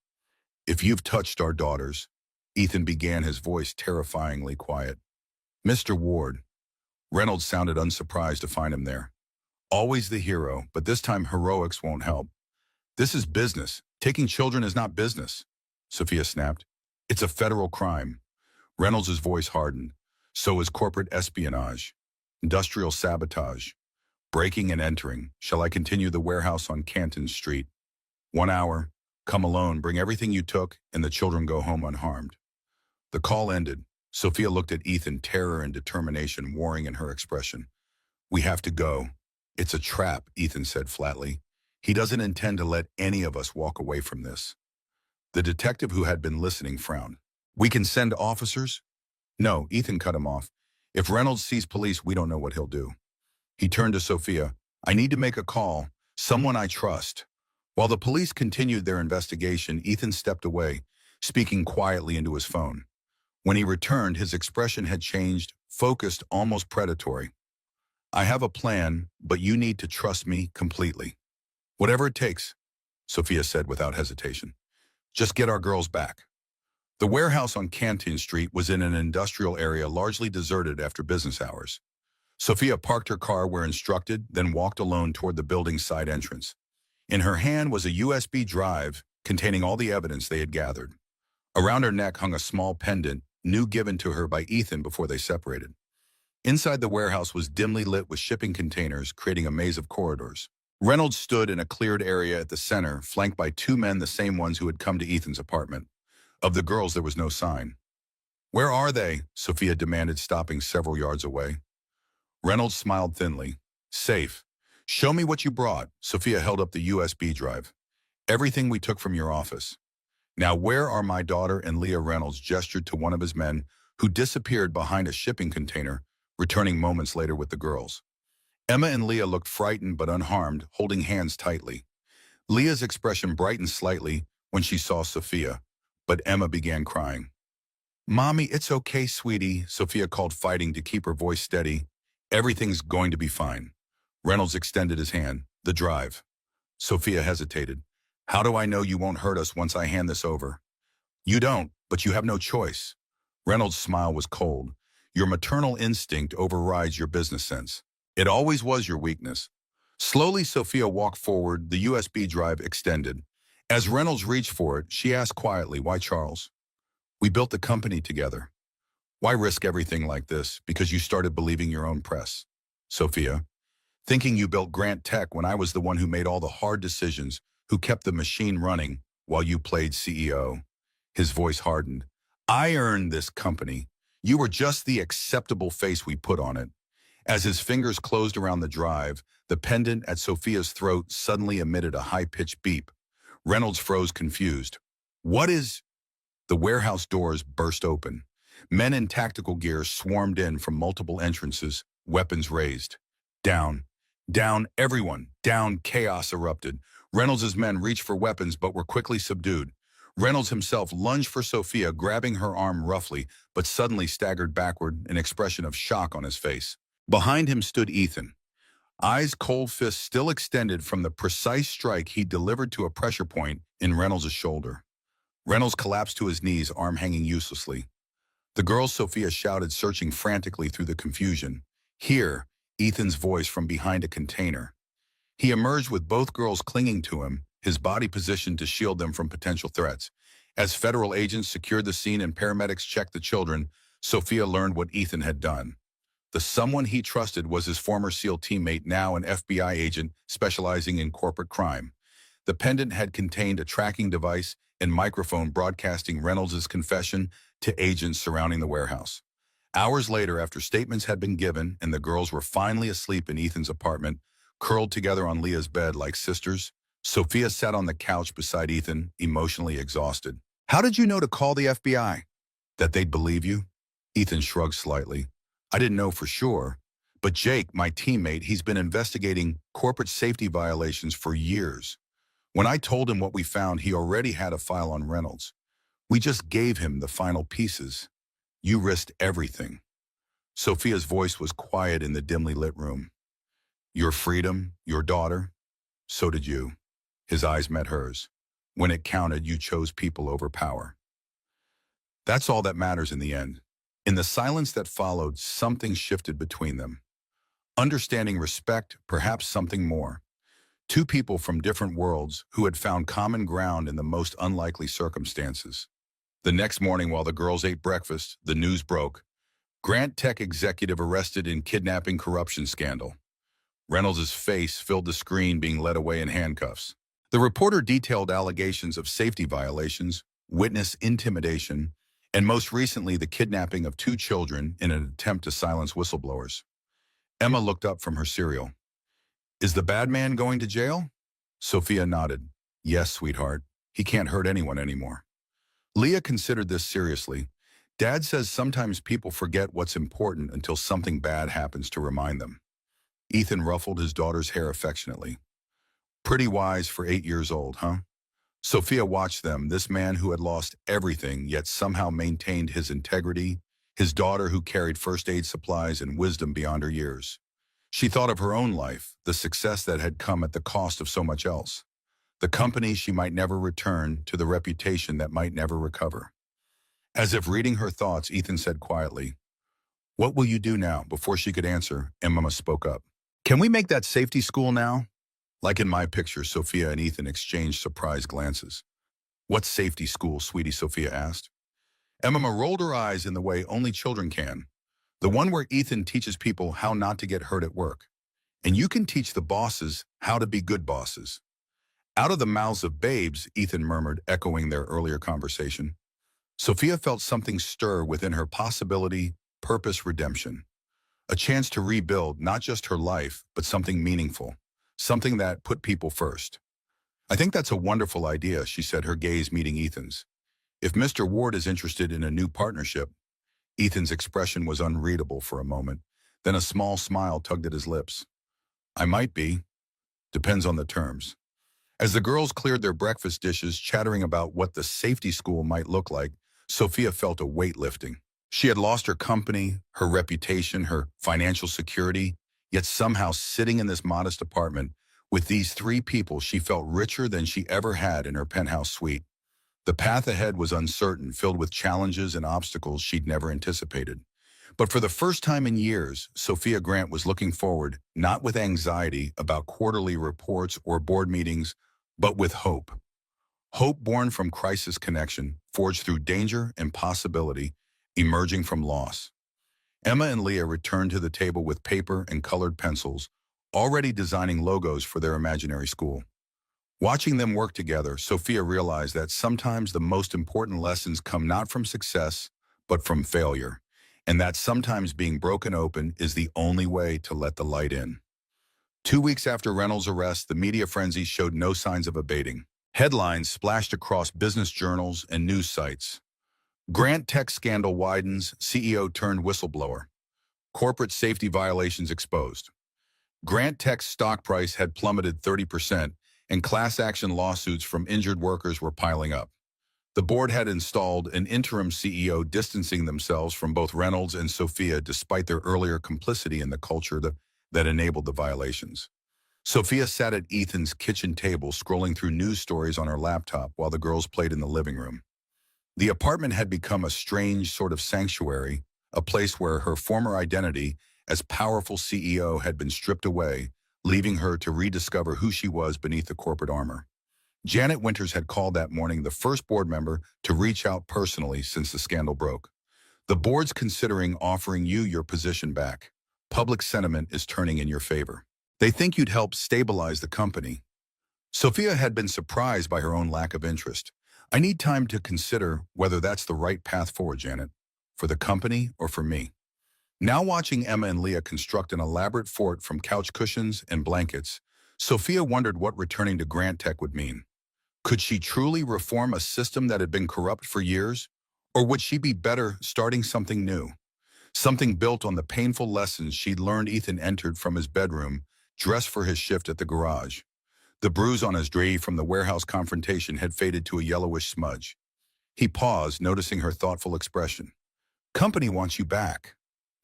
"If you've touched our daughters," Ethan began, his voice terrifyingly quiet. "Mr. Ward." Reynolds sounded unsurprised to find him there. Always the hero, but this time heroics won't help. "This is business. Taking children is not business," Sophia snapped. "It's a federal crime." Reynolds' voice hardened. "So is corporate espionage, industrial sabotage, breaking and entering. Shall I continue the warehouse on Canton Street? 1 hour. Come alone, bring everything you took, and the children go home unharmed." The call ended. Sophia looked at Ethan, terror and determination warring in her expression. "We have to go." "It's a trap," Ethan said flatly. "He doesn't intend to let any of us walk away from this." The detective, who had been listening, frowned. "We can send officers?" "No," Ethan cut him off. "If Reynolds sees police, we don't know what he'll do." He turned to Sophia. "I need to make a call. Someone I trust." While the police continued their investigation, Ethan stepped away, speaking quietly into his phone. When he returned, his expression had changed, focused, almost predatory. "I have a plan, but you need to trust me completely." "Whatever it takes," Sophia said without hesitation. "Just get our girls back." The warehouse on Canton Street was in an industrial area largely deserted after business hours. Sophia parked her car where instructed, then walked alone toward the building's side entrance. In her hand was a USB drive containing all the evidence they had gathered. Around her neck hung a small pendant, new given to her by Ethan before they separated. Inside the warehouse was dimly lit with shipping containers, creating a maze of corridors. Reynolds stood in a cleared area at the center, flanked by 2 men, the same ones who had come to Ethan's apartment. Of the girls, there was no sign. "Where are they?" Sophia demanded, stopping several yards away. Reynolds smiled thinly. "Safe. Show me what you brought." Sophia held up the USB drive. "Everything we took from your office." "Now where are my daughter and Leah?" Reynolds gestured to one of his men, who disappeared behind a shipping container, returning moments later with the girls. Emma and Leah looked frightened but unharmed, holding hands tightly. Leah's expression brightened slightly when she saw Sophia, but Emma began crying. "Mommy, it's okay, sweetie," Sophia called, fighting to keep her voice steady. "Everything's going to be fine." Reynolds extended his hand. "The drive." Sophia hesitated. "How do I know you won't hurt us once I hand this over?" "You don't, but you have no choice." Reynolds' smile was cold. "Your maternal instinct overrides your business sense. It always was your weakness." Slowly, Sophia walked forward, the USB drive extended. As Reynolds reached for it, she asked quietly, "Why Charles?" "We built the company together." "Why risk everything like this? Because you started believing your own press." "Sophia, thinking you built Grant Tech when I was the one who made all the hard decisions, who kept the machine running while you played CEO." His voice hardened. I earned this company. You were just the acceptable face we put on it. As his fingers closed around the drive, the pendant at Sophia's throat suddenly emitted a high-pitched beep. Reynolds froze confused. What is... The warehouse doors burst open. Men in tactical gear swarmed in from multiple entrances, weapons raised. Down. Down, everyone. Down, chaos erupted. Reynolds' men reached for weapons but were quickly subdued. Reynolds himself lunged for Sophia, grabbing her arm roughly, but suddenly staggered backward, an expression of shock on his face. Behind him stood Ethan, eyes cold, fists still extended from the precise strike he delivered to a pressure point in Reynolds' shoulder. Reynolds collapsed to his knees, arm hanging uselessly. The girl Sophia shouted, searching frantically through the confusion. Here, Ethan's voice from behind a container. He emerged with both girls clinging to him, his body positioned to shield them from potential threats. As federal agents secured the scene and paramedics checked the children, Sophia learned what Ethan had done. The someone he trusted was his former SEAL teammate, now an FBI agent specializing in corporate crime. The pendant had contained a tracking device and microphone broadcasting Reynolds' confession to agents surrounding the warehouse. Hours later, after statements had been given and the girls were finally asleep in Ethan's apartment, curled together on Leah's bed like sisters, Sophia sat on the couch beside Ethan, emotionally exhausted. How did you know to call the FBI? That they'd believe you? Ethan shrugged slightly. I didn't know for sure, but Jake, my teammate, he's been investigating corporate safety violations for years. When I told him what we found, he already had a file on Reynolds. We just gave him the final pieces. You risked everything. Sophia's voice was quiet in the dimly lit room. Your freedom, your daughter, so did you. His eyes met hers. When it counted, you chose people over power. That's all that matters in the end. In the silence that followed, something shifted between them. Understanding, respect, perhaps something more. Two people from different worlds who had found common ground in the most unlikely circumstances. The next morning, while the girls ate breakfast, the news broke. Grant Tech executive arrested in kidnapping corruption scandal. Reynolds' face filled the screen, being led away in handcuffs. The reporter detailed allegations of safety violations, witness intimidation, and most recently the kidnapping of 2 children in an attempt to silence whistleblowers. Emma looked up from her cereal. Is the bad man going to jail? Sophia nodded. Yes, sweetheart. He can't hurt anyone anymore. Leah considered this seriously. Dad says sometimes people forget what's important until something bad happens to remind them. Ethan ruffled his daughter's hair affectionately. Pretty wise for 8 years old, huh? Sophia watched them, this man who had lost everything yet somehow maintained his integrity, his daughter who carried first aid supplies and wisdom beyond her years. She thought of her own life, the success that had come at the cost of so much else. The company she might never return to, the reputation that might never recover. As if reading her thoughts, Ethan said quietly, What will you do now? Before she could answer, Emma spoke up. Can we make that safety school now? Like in my picture, Sophia and Ethan exchanged surprised glances. What safety school, sweetie? Sophia asked. Emma rolled her eyes in the way only children can. The one where Ethan teaches people how not to get hurt at work. And you can teach the bosses how to be good bosses. Out of the mouths of babes, Ethan murmured, echoing their earlier conversation. Sophia felt something stir within her. Possibility, purpose, redemption. A chance to rebuild not just her life, but something meaningful. Something that put people first. I think that's a wonderful idea, she said, her gaze meeting Ethan's. If Mr. Ward is interested in a new partnership. Ethan's expression was unreadable for a moment. Then a small smile tugged at his lips. I might be. Depends on the terms. As the girls cleared their breakfast dishes, chattering about what the safety school might look like, Sophia felt a weight lifting. She had lost her company, her reputation, her financial security, yet somehow sitting in this modest apartment with these 3 people, she felt richer than she ever had in her penthouse suite. The path ahead was uncertain, filled with challenges and obstacles she'd never anticipated. But for the first time in years, Sophia Grant was looking forward, not with anxiety about quarterly reports or board meetings, but with hope. Hope born from crisis connection, forged through danger and possibility, emerging from loss. Emma and Leah returned to the table with paper and colored pencils, already designing logos for their imaginary school. Watching them work together, Sophia realized that sometimes the most important lessons come not from success, but from failure, and that sometimes being broken open is the only way to let the light in. 2 weeks after Reynolds' arrest, the media frenzy showed no signs of abating. Headlines splashed across business journals and news sites. Grant Tech scandal widens, CEO turned whistleblower. Corporate safety violations exposed. Grant Tech's stock price had plummeted 30%, and class action lawsuits from injured workers were piling up. The board had installed an interim CEO, distancing themselves from both Reynolds and Sophia despite their earlier complicity in the culture that enabled the violations. Sophia sat at Ethan's kitchen table scrolling through news stories on her laptop while the girls played in the living room. The apartment had become a strange sort of sanctuary, a place where her former identity as powerful CEO had been stripped away, leaving her to rediscover who she was beneath the corporate armor. Janet Winters had called that morning, the first board member to reach out personally since the scandal broke. The board's considering offering you your position back. Public sentiment is turning in your favor. They think you'd help stabilize the company. Sophia had been surprised by her own lack of interest. I need time to consider whether that's the right path forward, Janet, for the company or for me. Now watching Emma and Leah construct an elaborate fort from couch cushions and blankets, Sophia wondered what returning to Grant Tech would mean. Could she truly reform a system that had been corrupt for years? Or would she be better starting something new? Something built on the painful lessons she'd learned. Ethan entered from his bedroom, dressed for his shift at the garage. The bruise on his dress from the warehouse confrontation had faded to a yellowish smudge. He paused, noticing her thoughtful expression. Company wants you back.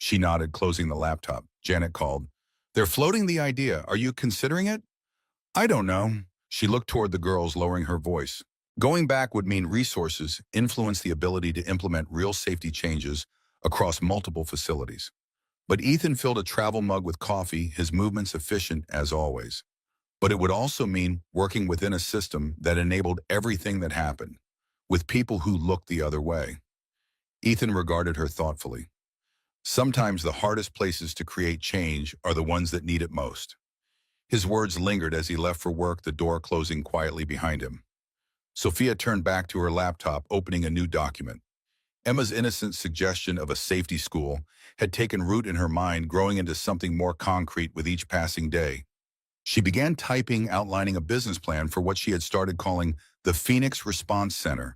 She nodded, closing the laptop. Janet called. They're floating the idea. Are you considering it? I don't know. She looked toward the girls, lowering her voice. Going back would mean resources, influence, the ability to implement real safety changes across multiple facilities. But Ethan filled a travel mug with coffee, his movements efficient as always. But it would also mean working within a system that enabled everything that happened, with people who looked the other way. Ethan regarded her thoughtfully. Sometimes the hardest places to create change are the ones that need it most. His words lingered as he left for work, the door closing quietly behind him. Sophia turned back to her laptop, opening a new document. Emma's innocent suggestion of a safety school had taken root in her mind, growing into something more concrete with each passing day. She began typing, outlining a business plan for what she had started calling the Phoenix Response Center,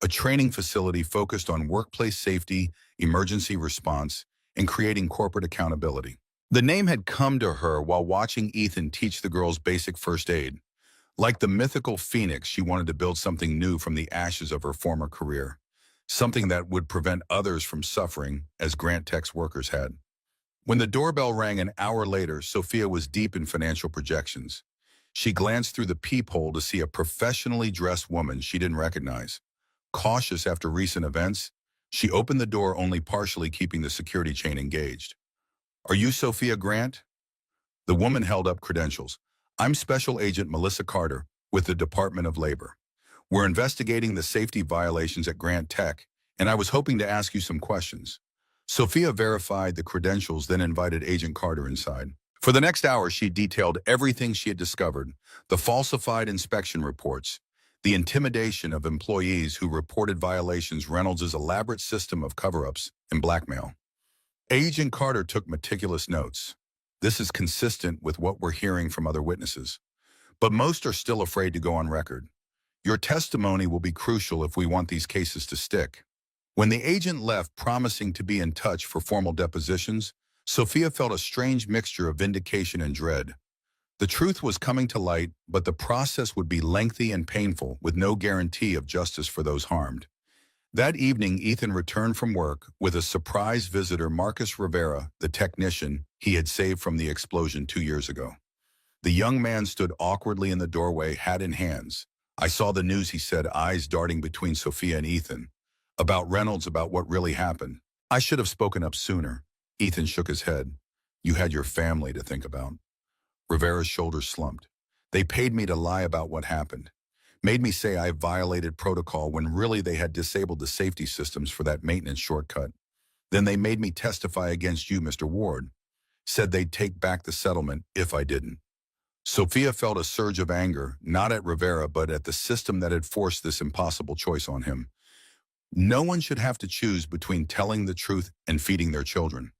a training facility focused on workplace safety, emergency response, and creating corporate accountability. The name had come to her while watching Ethan teach the girls basic first aid. Like the mythical phoenix, she wanted to build something new from the ashes of her former career, something that would prevent others from suffering as Grant Tech's workers had. When the doorbell rang an hour later, Sophia was deep in financial projections. She glanced through the peephole to see a professionally dressed woman she didn't recognize. Cautious after recent events, she opened the door only partially, keeping the security chain engaged. Are you Sophia Grant? The woman held up credentials. I'm Special Agent Melissa Carter with the Department of Labor. We're investigating the safety violations at Grant Tech, and I was hoping to ask you some questions. Sophia verified the credentials, then invited Agent Carter inside. For the next hour, she detailed everything she had discovered: the falsified inspection reports, the intimidation of employees who reported violations, Reynolds' elaborate system of cover-ups, and blackmail. Agent Carter took meticulous notes. This is consistent with what we're hearing from other witnesses, but most are still afraid to go on record. Your testimony will be crucial if we want these cases to stick. When the agent left, promising to be in touch for formal depositions, Sophia felt a strange mixture of vindication and dread. The truth was coming to light, but the process would be lengthy and painful, with no guarantee of justice for those harmed. That evening, Ethan returned from work with a surprise visitor, Marcus Rivera, the technician he had saved from the explosion 2 years ago. The young man stood awkwardly in the doorway, hat in hands. I saw the news, he said, eyes darting between Sophia and Ethan. About Reynolds, about what really happened. I should have spoken up sooner. Ethan shook his head. You had your family to think about. Rivera's shoulders slumped. They paid me to lie about what happened. Made me say I violated protocol when really they had disabled the safety systems for that maintenance shortcut. Then they made me testify against you, Mr. Ward. Said they'd take back the settlement if I didn't. Sophia felt a surge of anger, not at Rivera, but at the system that had forced this impossible choice on him. No one should have to choose between telling the truth and feeding their children.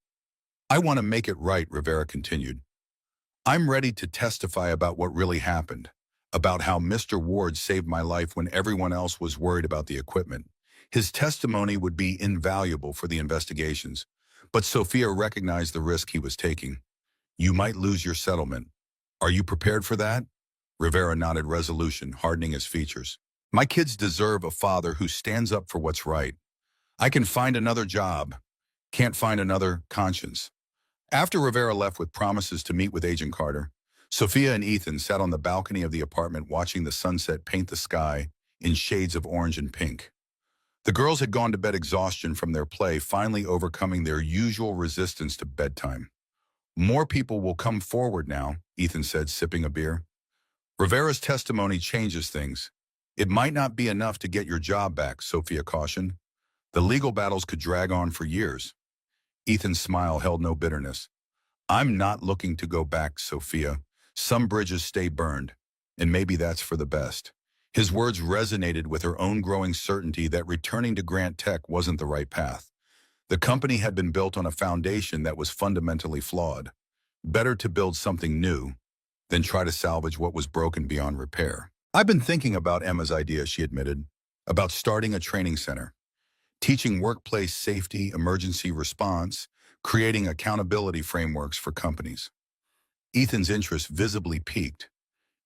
I want to make it right, Rivera continued. I'm ready to testify about what really happened, about how Mr. Ward saved my life when everyone else was worried about the equipment. His testimony would be invaluable for the investigations, but Sophia recognized the risk he was taking. You might lose your settlement. Are you prepared for that? Rivera nodded resolution, hardening his features. My kids deserve a father who stands up for what's right. I can find another job, can't find another conscience. After Rivera left with promises to meet with Agent Carter, Sophia and Ethan sat on the balcony of the apartment watching the sunset paint the sky in shades of orange and pink. The girls had gone to bed exhaustion from their play, finally overcoming their usual resistance to bedtime. More people will come forward now, Ethan said, sipping a beer. Rivera's testimony changes things. It might not be enough to get your job back, Sophia cautioned. The legal battles could drag on for years. Ethan's smile held no bitterness. I'm not looking to go back, Sophia. Some bridges stay burned, and maybe that's for the best. His words resonated with her own growing certainty that returning to Grant Tech wasn't the right path. The company had been built on a foundation that was fundamentally flawed. Better to build something new than try to salvage what was broken beyond repair. I've been thinking about Emma's idea, she admitted, about starting a training center, teaching workplace safety, emergency response, creating accountability frameworks for companies. Ethan's interest visibly piqued.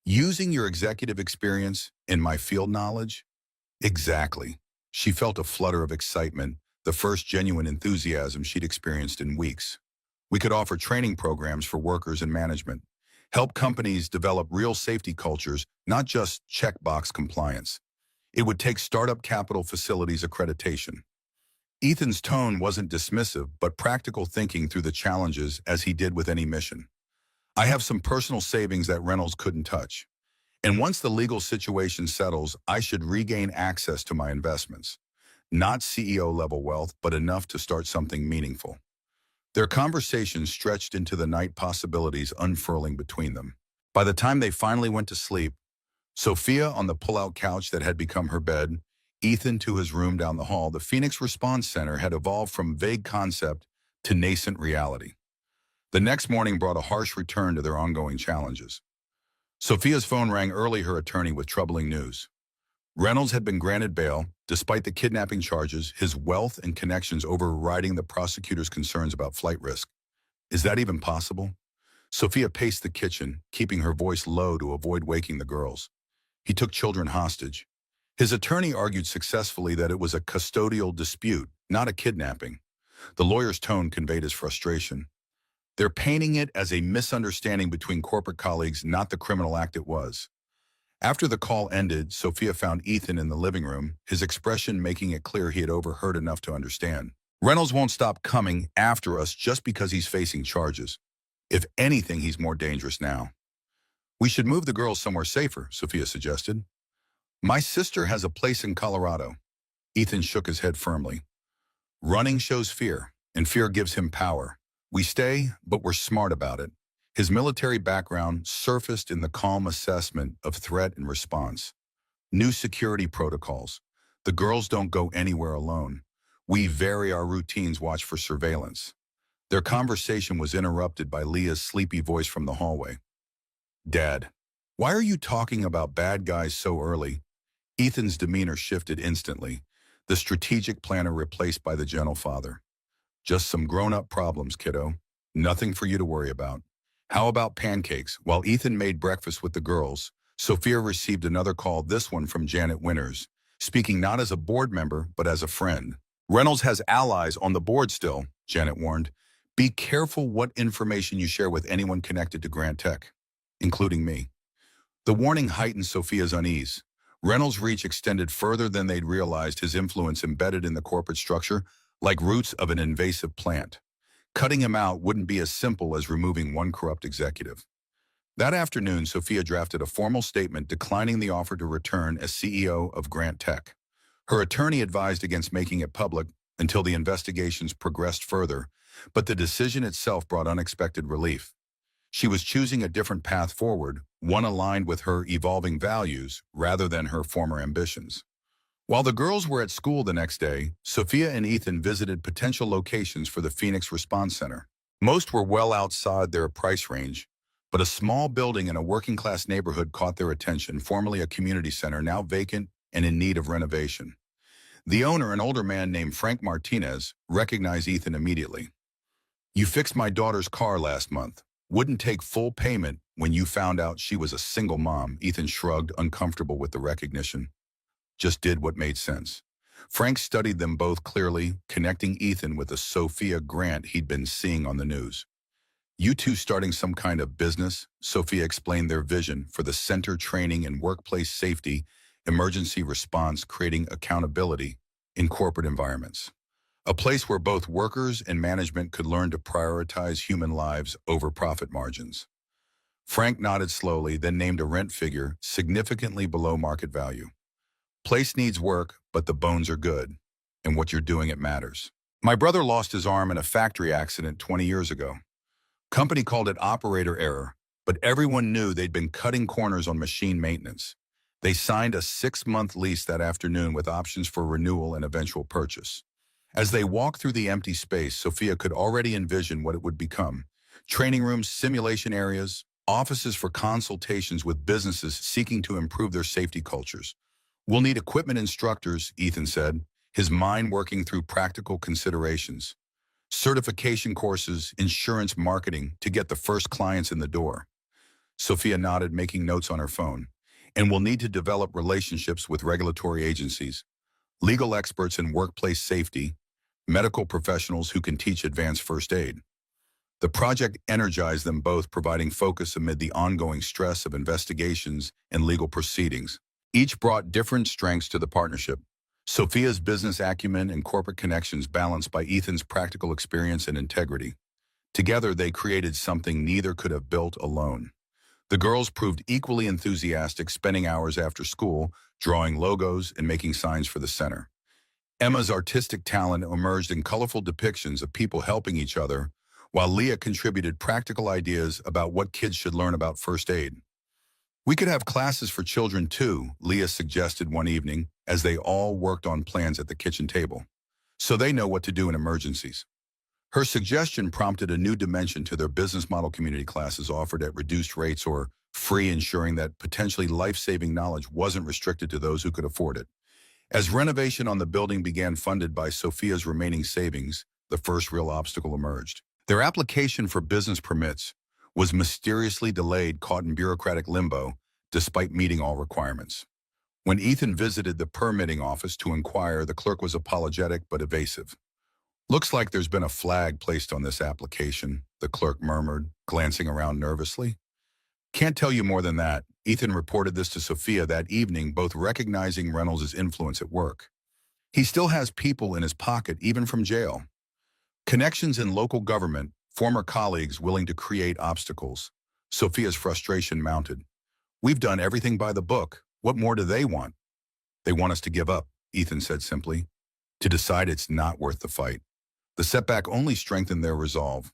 Using your executive experience and my field knowledge? Exactly. She felt a flutter of excitement, the first genuine enthusiasm she'd experienced in weeks. We could offer training programs for workers and management, help companies develop real safety cultures, not just checkbox compliance. It would take startup capital facilities accreditation. Ethan's tone wasn't dismissive, but practical thinking through the challenges as he did with any mission. I have some personal savings that Reynolds couldn't touch. And once the legal situation settles, I should regain access to my investments. Not CEO-level wealth, but enough to start something meaningful. Their conversation stretched into the night, possibilities unfurling between them. By the time they finally went to sleep, Sophia on the pull-out couch that had become her bed, Ethan to his room down the hall, the Phoenix Response Center had evolved from vague concept to nascent reality. The next morning brought a harsh return to their ongoing challenges. Sophia's phone rang early, her attorney, with troubling news. Reynolds had been granted bail, despite the kidnapping charges, his wealth and connections overriding the prosecutor's concerns about flight risk. Is that even possible? Sophia paced the kitchen, keeping her voice low to avoid waking the girls. He took children hostage. His attorney argued successfully that it was a custodial dispute, not a kidnapping. The lawyer's tone conveyed his frustration. They're painting it as a misunderstanding between corporate colleagues, not the criminal act it was. After the call ended, Sophia found Ethan in the living room, his expression making it clear he had overheard enough to understand. Reynolds won't stop coming after us just because he's facing charges. If anything, he's more dangerous now. We should move the girls somewhere safer, Sophia suggested. My sister has a place in Colorado. Ethan shook his head firmly. Running shows fear, and fear gives him power. We stay, but we're smart about it. His military background surfaced in the calm assessment of threat and response. New security protocols. The girls don't go anywhere alone. We vary our routines, watch for surveillance. Their conversation was interrupted by Leah's sleepy voice from the hallway. Dad, why are you talking about bad guys so early? Ethan's demeanor shifted instantly, the strategic planner replaced by the gentle father. Just some grown-up problems, kiddo. Nothing for you to worry about. How about pancakes? While Ethan made breakfast with the girls, Sophia received another call, this one from Janet Winters, speaking not as a board member, but as a friend. Reynolds has allies on the board still, Janet warned. Be careful what information you share with anyone connected to Grant Tech, including me. The warning heightened Sophia's unease. Reynolds' reach extended further than they'd realized, his influence embedded in the corporate structure like roots of an invasive plant. Cutting him out wouldn't be as simple as removing one corrupt executive. That afternoon, Sophia drafted a formal statement declining the offer to return as CEO of Grant Tech. Her attorney advised against making it public until the investigations progressed further, but the decision itself brought unexpected relief. She was choosing a different path forward, one aligned with her evolving values rather than her former ambitions. While the girls were at school the next day, Sophia and Ethan visited potential locations for the Phoenix Response Center. Most were well outside their price range, but a small building in a working-class neighborhood caught their attention, formerly a community center, now vacant and in need of renovation. The owner, an older man named Frank Martinez, recognized Ethan immediately. "You fixed my daughter's car last month. Wouldn't take full payment when you found out she was a single mom." Ethan shrugged, uncomfortable with the recognition. Just did what made sense. Frank studied them both clearly, connecting Ethan with the Sophia Grant he'd been seeing on the news. "You two starting some kind of business?" Sophia explained their vision for the center, training in workplace safety, emergency response, creating accountability in corporate environments. A place where both workers and management could learn to prioritize human lives over profit margins. Frank nodded slowly, then named a rent figure significantly below market value. "Place needs work, but the bones are good, and what you're doing, it matters. My brother lost his arm in a factory accident 20 years ago. Company called it operator error, but everyone knew they'd been cutting corners on machine maintenance. They signed a 6-month lease that afternoon with options for renewal and eventual purchase. As they walked through the empty space, Sophia could already envision what it would become. Training rooms, simulation areas, offices for consultations with businesses seeking to improve their safety cultures. "We'll need equipment instructors," Ethan said, his mind working through practical considerations. "Certification courses, insurance, marketing to get the first clients in the door." Sophia nodded, making notes on her phone. "And we'll need to develop relationships with regulatory agencies, legal experts in workplace safety, medical professionals who can teach advanced first aid." The project energized them both, providing focus amid the ongoing stress of investigations and legal proceedings. Each brought different strengths to the partnership. Sophia's business acumen and corporate connections balanced by Ethan's practical experience and integrity. Together, they created something neither could have built alone. The girls proved equally enthusiastic, spending hours after school, drawing logos and making signs for the center. Emma's artistic talent emerged in colorful depictions of people helping each other, while Leah contributed practical ideas about what kids should learn about first aid. "We could have classes for children too," Leah suggested one evening as they all worked on plans at the kitchen table, "so they know what to do in emergencies." Her suggestion prompted a new dimension to their business model: community classes offered at reduced rates or free, ensuring that potentially life-saving knowledge wasn't restricted to those who could afford it. As renovation on the building began, funded by Sophia's remaining savings, the first real obstacle emerged. Their application for business permits was mysteriously delayed, caught in bureaucratic limbo, despite meeting all requirements. When Ethan visited the permitting office to inquire, the clerk was apologetic but evasive. "Looks like there's been a flag placed on this application," the clerk murmured, glancing around nervously. "Can't tell you more than that." Ethan reported this to Sophia that evening, both recognizing Reynolds' influence at work. "He still has people in his pocket, even from jail. Connections in local government, former colleagues willing to create obstacles." Sophia's frustration mounted. "We've done everything by the book. What more do they want?" "They want us to give up," Ethan said simply. "To decide it's not worth the fight." The setback only strengthened their resolve.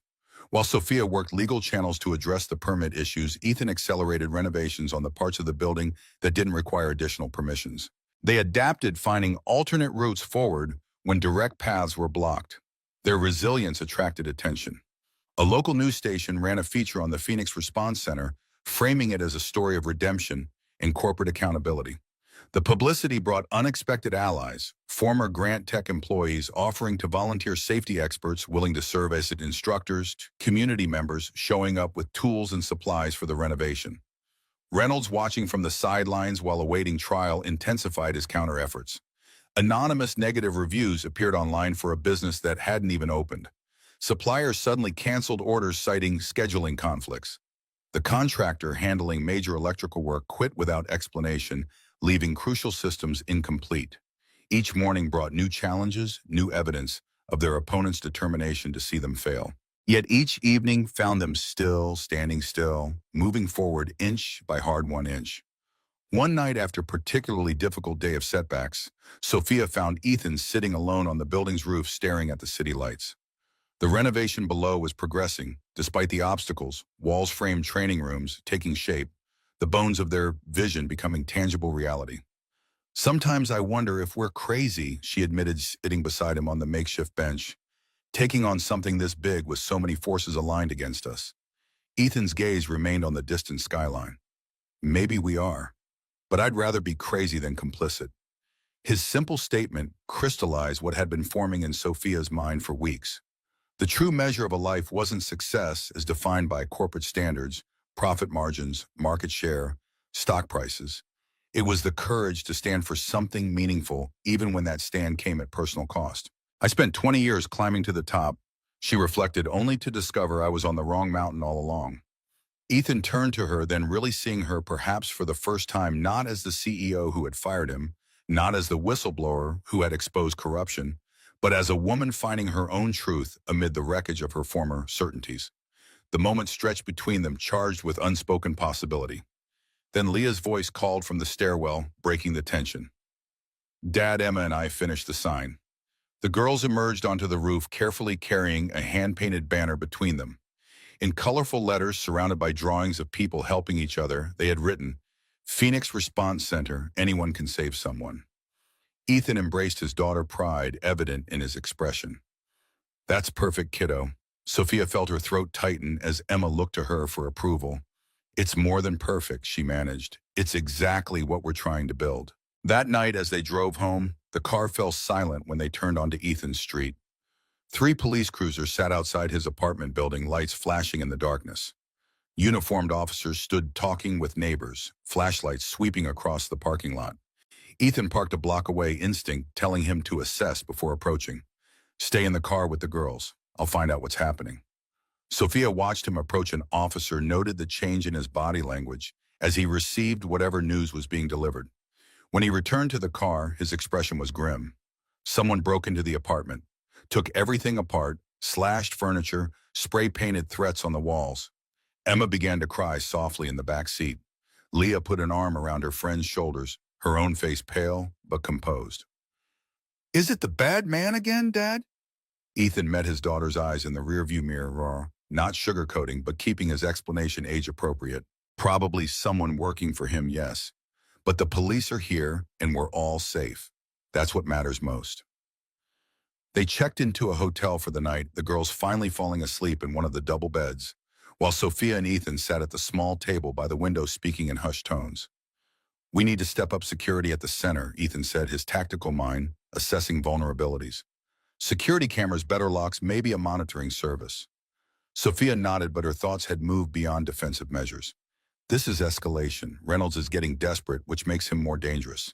While Sophia worked legal channels to address the permit issues, Ethan accelerated renovations on the parts of the building that didn't require additional permissions. They adapted, finding alternate routes forward when direct paths were blocked. Their resilience attracted attention. A local news station ran a feature on the Phoenix Response Center, framing it as a story of redemption and corporate accountability. The publicity brought unexpected allies, former Grant Tech employees offering to volunteer, safety experts willing to serve as instructors, community members showing up with tools and supplies for the renovation. Reynolds, watching from the sidelines while awaiting trial, intensified his counter efforts. Anonymous negative reviews appeared online for a business that hadn't even opened. Suppliers suddenly canceled orders, citing scheduling conflicts. The contractor handling major electrical work quit without explanation, leaving crucial systems incomplete. Each morning brought new challenges, new evidence of their opponent's determination to see them fail. Yet each evening found them still, standing still, moving forward inch by hard-won inch. One night, after a particularly difficult day of setbacks, Sophia found Ethan sitting alone on the building's roof, staring at the city lights. The renovation below was progressing, Despite the obstacles, walls framed training rooms taking shape, the bones of their vision becoming tangible reality. Sometimes I wonder if we're crazy, she admitted, sitting beside him on the makeshift bench, taking on something this big with so many forces aligned against us. Ethan's gaze remained on the distant skyline. Maybe we are, but I'd rather be crazy than complicit. His simple statement crystallized what had been forming in Sophia's mind for weeks. The true measure of a life wasn't success as defined by corporate standards, profit margins, market share, stock prices. It was the courage to stand for something meaningful, even when that stand came at personal cost. I spent 20 years climbing to the top, she reflected, only to discover I was on the wrong mountain all along. Ethan turned to her, then really seeing her perhaps for the first time, not as the CEO who had fired him, not as the whistleblower who had exposed corruption, but as a woman finding her own truth amid the wreckage of her former certainties. The moment stretched between them, charged with unspoken possibility. Then Leah's voice called from the stairwell, breaking the tension. Dad, Emma, and I finished the sign. The girls emerged onto the roof, carefully carrying a hand-painted banner between them. In colorful letters surrounded by drawings of people helping each other, they had written, Phoenix Response Center, anyone can save someone. Ethan embraced his daughter, pride evident in his expression. That's perfect, kiddo. Sophia felt her throat tighten as Emma looked to her for approval. It's more than perfect, she managed. It's exactly what we're trying to build. That night, as they drove home, the car fell silent when they turned onto Ethan's street. 3 police cruisers sat outside his apartment building, lights flashing in the darkness. Uniformed officers stood talking with neighbors, flashlights sweeping across the parking lot. Ethan parked a block away, instinct telling him to assess before approaching. Stay in the car with the girls. I'll find out what's happening. Sophia watched him approach an officer, noted the change in his body language as he received whatever news was being delivered. When he returned to the car, his expression was grim. Someone broke into the apartment, took everything apart, slashed furniture, spray-painted threats on the walls. Emma began to cry softly in the back seat. Leah put an arm around her friend's shoulders, her own face pale but composed. Is it the bad man again, Dad? Ethan met his daughter's eyes in the rearview mirror, not sugarcoating but keeping his explanation age-appropriate. Probably someone working for him, yes. But the police are here and we're all safe. That's what matters most. They checked into a hotel for the night, the girls finally falling asleep in one of the double beds, while Sophia and Ethan sat at the small table by the window speaking in hushed tones. We need to step up security at the center, Ethan said, his tactical mind assessing vulnerabilities. Security cameras, better locks, maybe a monitoring service. Sophia nodded, but her thoughts had moved beyond defensive measures. This is escalation. Reynolds is getting desperate, which makes him more dangerous.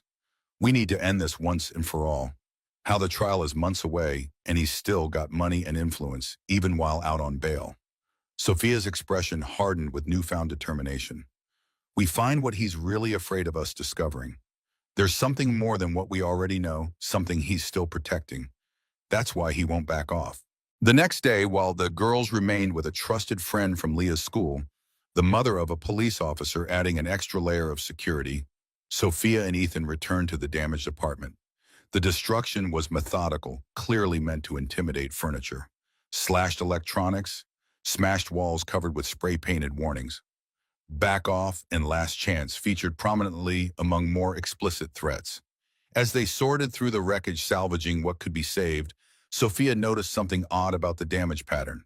We need to end this once and for all. How the trial is months away, and he's still got money and influence, even while out on bail. Sophia's expression hardened with newfound determination. We find what he's really afraid of us discovering. There's something more than what we already know, something he's still protecting. That's why he won't back off. The next day, while the girls remained with a trusted friend from Leah's school, the mother of a police officer adding an extra layer of security, Sophia and Ethan returned to the damaged apartment. The destruction was methodical, clearly meant to intimidate furniture. Slashed electronics, smashed walls covered with spray-painted warnings. Back off and last chance featured prominently among more explicit threats. As they sorted through the wreckage, salvaging what could be saved, Sophia noticed something odd about the damage pattern.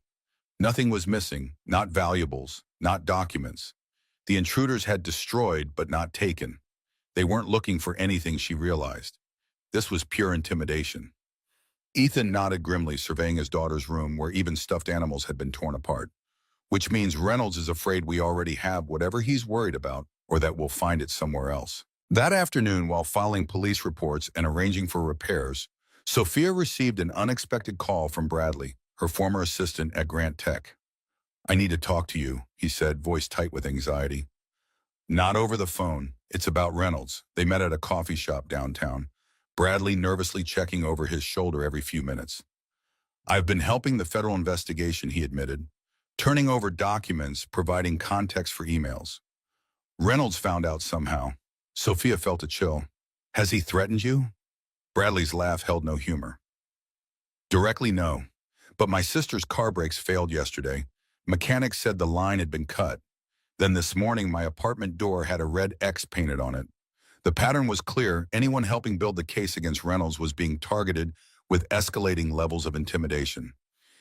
Nothing was missing, not valuables, not documents. The intruders had destroyed but not taken. They weren't looking for anything, she realized. This was pure intimidation. Ethan nodded grimly, surveying his daughter's room where even stuffed animals had been torn apart. Which means Reynolds is afraid we already have whatever he's worried about, or that we'll find it somewhere else. That afternoon, while filing police reports and arranging for repairs, Sophia received an unexpected call from Bradley, her former assistant at Grant Tech. I need to talk to you, he said, voice tight with anxiety. Not over the phone. It's about Reynolds. They met at a coffee shop downtown, Bradley nervously checking over his shoulder every few minutes. I've been helping the federal investigation, he admitted, turning over documents, providing context for emails. Reynolds found out somehow. Sophia felt a chill. Has he threatened you? Bradley's laugh held no humor. Directly, no. But my sister's car brakes failed yesterday. Mechanics said the line had been cut. Then this morning, my apartment door had a red X painted on it. The pattern was clear. Anyone helping build the case against Reynolds was being targeted with escalating levels of intimidation.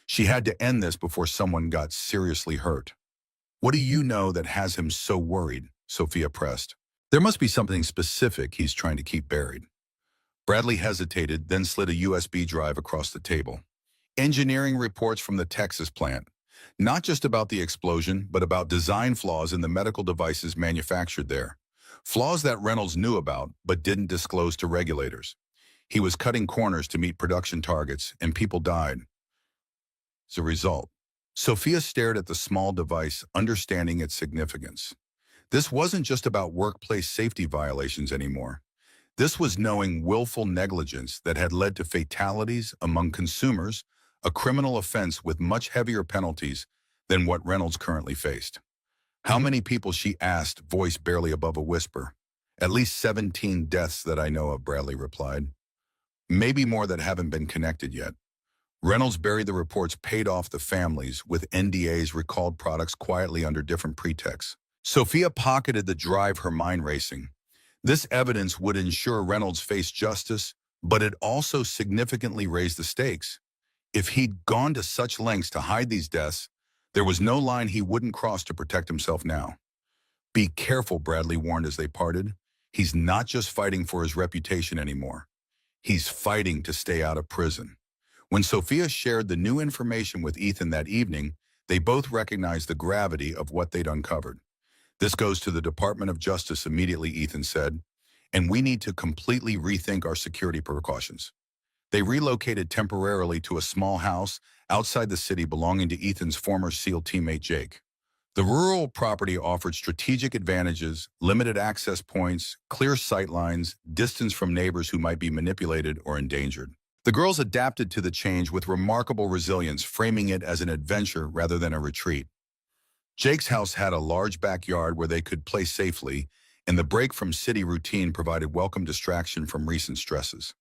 She had to end this before someone got seriously hurt. What do you know that has him so worried? Sophia pressed. There must be something specific he's trying to keep buried. Bradley hesitated, then slid a USB drive across the table. Engineering reports from the Texas plant. Not just about the explosion, but about design flaws in the medical devices manufactured there. Flaws that Reynolds knew about, but didn't disclose to regulators. He was cutting corners to meet production targets, and people died. As a result, Sophia stared at the small device, understanding its significance. This wasn't just about workplace safety violations anymore. This was knowing willful negligence that had led to fatalities among consumers, a criminal offense with much heavier penalties than what Reynolds currently faced. How many people, she asked, voice barely above a whisper. At least 17 deaths that I know of, Bradley replied. Maybe more that haven't been connected yet. Reynolds buried the reports, paid off the families with NDAs, recalled products quietly under different pretexts. Sophia pocketed the drive, her mind racing. This evidence would ensure Reynolds faced justice, but it also significantly raised the stakes. If he'd gone to such lengths to hide these deaths, there was no line he wouldn't cross to protect himself now. Be careful, Bradley warned as they parted. He's not just fighting for his reputation anymore. He's fighting to stay out of prison. When Sophia shared the new information with Ethan that evening, they both recognized the gravity of what they'd uncovered. This goes to the Department of Justice immediately, Ethan said, and we need to completely rethink our security precautions. They relocated temporarily to a small house outside the city belonging to Ethan's former SEAL teammate Jake. The rural property offered strategic advantages, limited access points, clear sight lines, distance from neighbors who might be manipulated or endangered. The girls adapted to the change with remarkable resilience, framing it as an adventure rather than a retreat. Jake's house had a large backyard where they could play safely, and the break from city routine provided welcome distraction from recent stresses.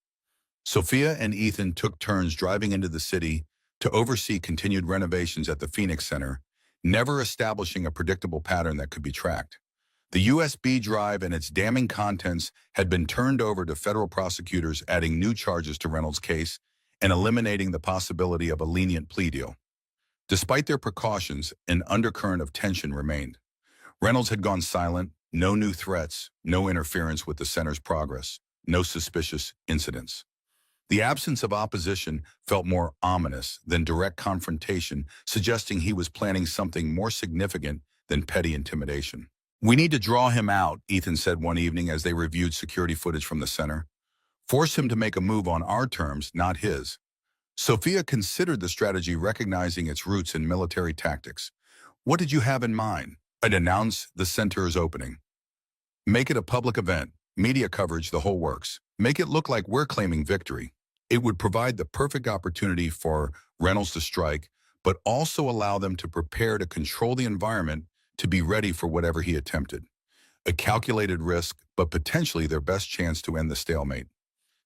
Sophia and Ethan took turns driving into the city to oversee continued renovations at the Phoenix Center, never establishing a predictable pattern that could be tracked. The USB drive and its damning contents had been turned over to federal prosecutors, adding new charges to Reynolds' case and eliminating the possibility of a lenient plea deal. Despite their precautions, an undercurrent of tension remained. Reynolds had gone silent, no new threats, no interference with the center's progress, no suspicious incidents. The absence of opposition felt more ominous than direct confrontation, suggesting he was planning something more significant than petty intimidation. We need to draw him out, Ethan said one evening as they reviewed security footage from the center. Force him to make a move on our terms, not his. Sophia considered the strategy, recognizing its roots in military tactics. What did you have in mind? I'd announce the center's opening. Make it a public event, media coverage, the whole works. Make it look like we're claiming victory. It would provide the perfect opportunity for Reynolds to strike, but also allow them to prepare to control the environment to be ready for whatever he attempted. A calculated risk, but potentially their best chance to end the stalemate.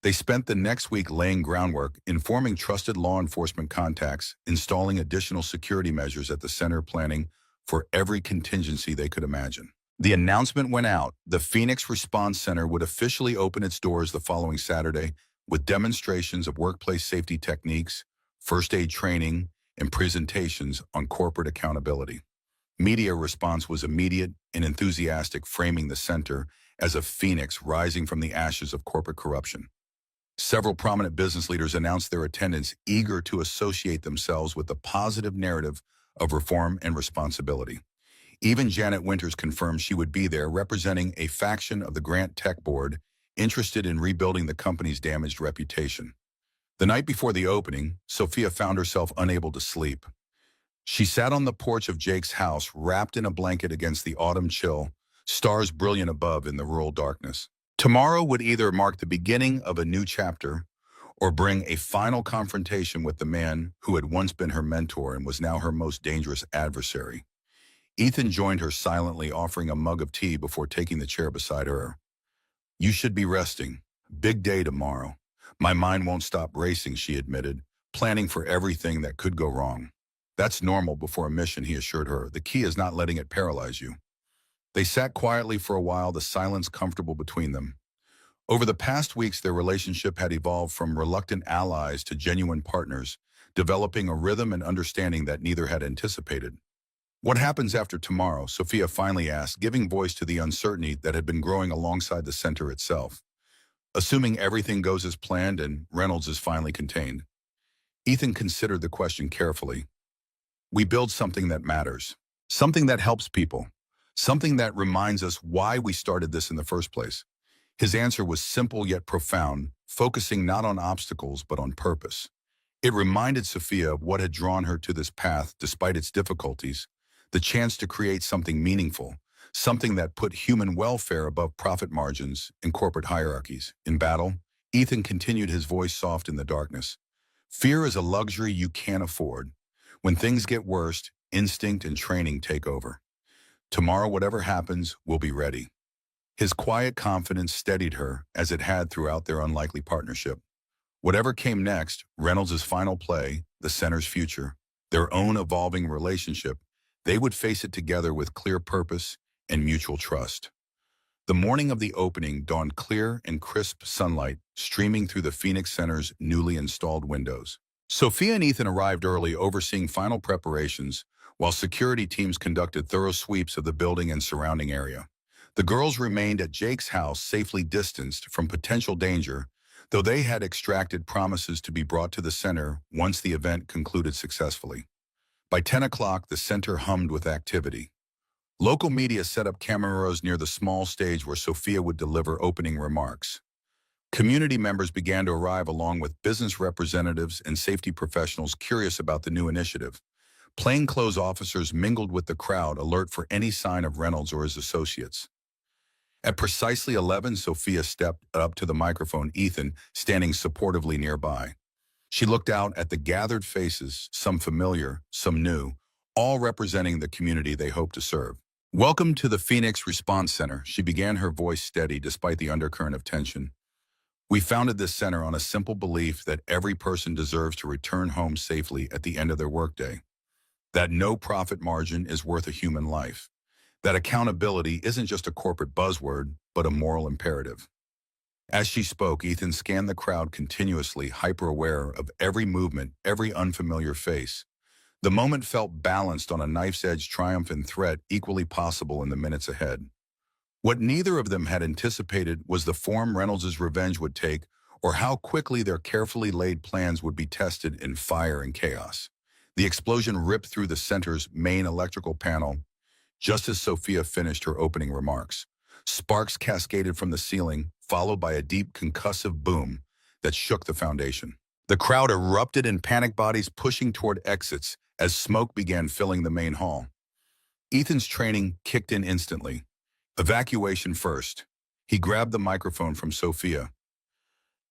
They spent the next week laying groundwork, informing trusted law enforcement contacts, installing additional security measures at the center, planning for every contingency they could imagine. The announcement went out. The Phoenix Response Center would officially open its doors the following Saturday with demonstrations of workplace safety techniques, first aid training, and presentations on corporate accountability. Media response was immediate and enthusiastic, framing the center as a phoenix rising from the ashes of corporate corruption. Several prominent business leaders announced their attendance, eager to associate themselves with the positive narrative of reform and responsibility. Even Janet Winters confirmed she would be there, representing a faction of the Grant Tech Board interested in rebuilding the company's damaged reputation. The night before the opening, Sophia found herself unable to sleep. She sat on the porch of Jake's house, wrapped in a blanket against the autumn chill, stars brilliant above in the rural darkness. Tomorrow would either mark the beginning of a new chapter or bring a final confrontation with the man who had once been her mentor and was now her most dangerous adversary. Ethan joined her silently, offering a mug of tea before taking the chair beside her. You should be resting. Big day tomorrow. My mind won't stop racing, she admitted, planning for everything that could go wrong. That's normal before a mission, he assured her. The key is not letting it paralyze you. They sat quietly for a while, the silence comfortable between them. Over the past weeks, their relationship had evolved from reluctant allies to genuine partners, developing a rhythm and understanding that neither had anticipated. What happens after tomorrow? Sophia finally asked, giving voice to the uncertainty that had been growing alongside the center itself. Assuming everything goes as planned and Reynolds is finally contained. Ethan considered the question carefully. We build something that matters, something that helps people, something that reminds us why we started this in the first place. His answer was simple yet profound, focusing not on obstacles but on purpose. It reminded Sophia of what had drawn her to this path despite its difficulties, the chance to create something meaningful, something that put human welfare above profit margins and corporate hierarchies. In battle, Ethan continued, his voice soft in the darkness. Fear is a luxury you can't afford. When things get worse, instinct and training take over. Tomorrow, whatever happens, we'll be ready. His quiet confidence steadied her, as it had throughout their unlikely partnership. Whatever came next, Reynolds' final play, the center's future, their own evolving relationship, they would face it together with clear purpose and mutual trust. The morning of the opening dawned clear and crisp sunlight streaming through the Phoenix Center's newly installed windows. Sophia and Ethan arrived early, overseeing final preparations, while security teams conducted thorough sweeps of the building and surrounding area. The girls remained at Jake's house, safely distanced from potential danger, though they had extracted promises to be brought to the center once the event concluded successfully. By 10 o'clock, the center hummed with activity. Local media set up cameras near the small stage where Sophia would deliver opening remarks. Community members began to arrive along with business representatives and safety professionals curious about the new initiative. Plainclothes officers mingled with the crowd, alert for any sign of Reynolds or his associates. At precisely 11, Sophia stepped up to the microphone, Ethan standing supportively nearby. She looked out at the gathered faces, some familiar, some new, all representing the community they hoped to serve. Welcome to the Phoenix Response Center, she began, her voice steady despite the undercurrent of tension. We founded this center on a simple belief that every person deserves to return home safely at the end of their workday. That no profit margin is worth a human life. That accountability isn't just a corporate buzzword, but a moral imperative. As she spoke, Ethan scanned the crowd continuously, hyper-aware of every movement, every unfamiliar face. The moment felt balanced on a knife's edge, triumph and threat equally possible in the minutes ahead. What neither of them had anticipated was the form Reynolds' revenge would take, or how quickly their carefully laid plans would be tested in fire and chaos. The explosion ripped through the center's main electrical panel just as Sophia finished her opening remarks. Sparks cascaded from the ceiling, followed by a deep concussive boom that shook the foundation. The crowd erupted in panic, bodies pushing toward exits as smoke began filling the main hall. Ethan's training kicked in instantly. Evacuation first. He grabbed the microphone from Sophia.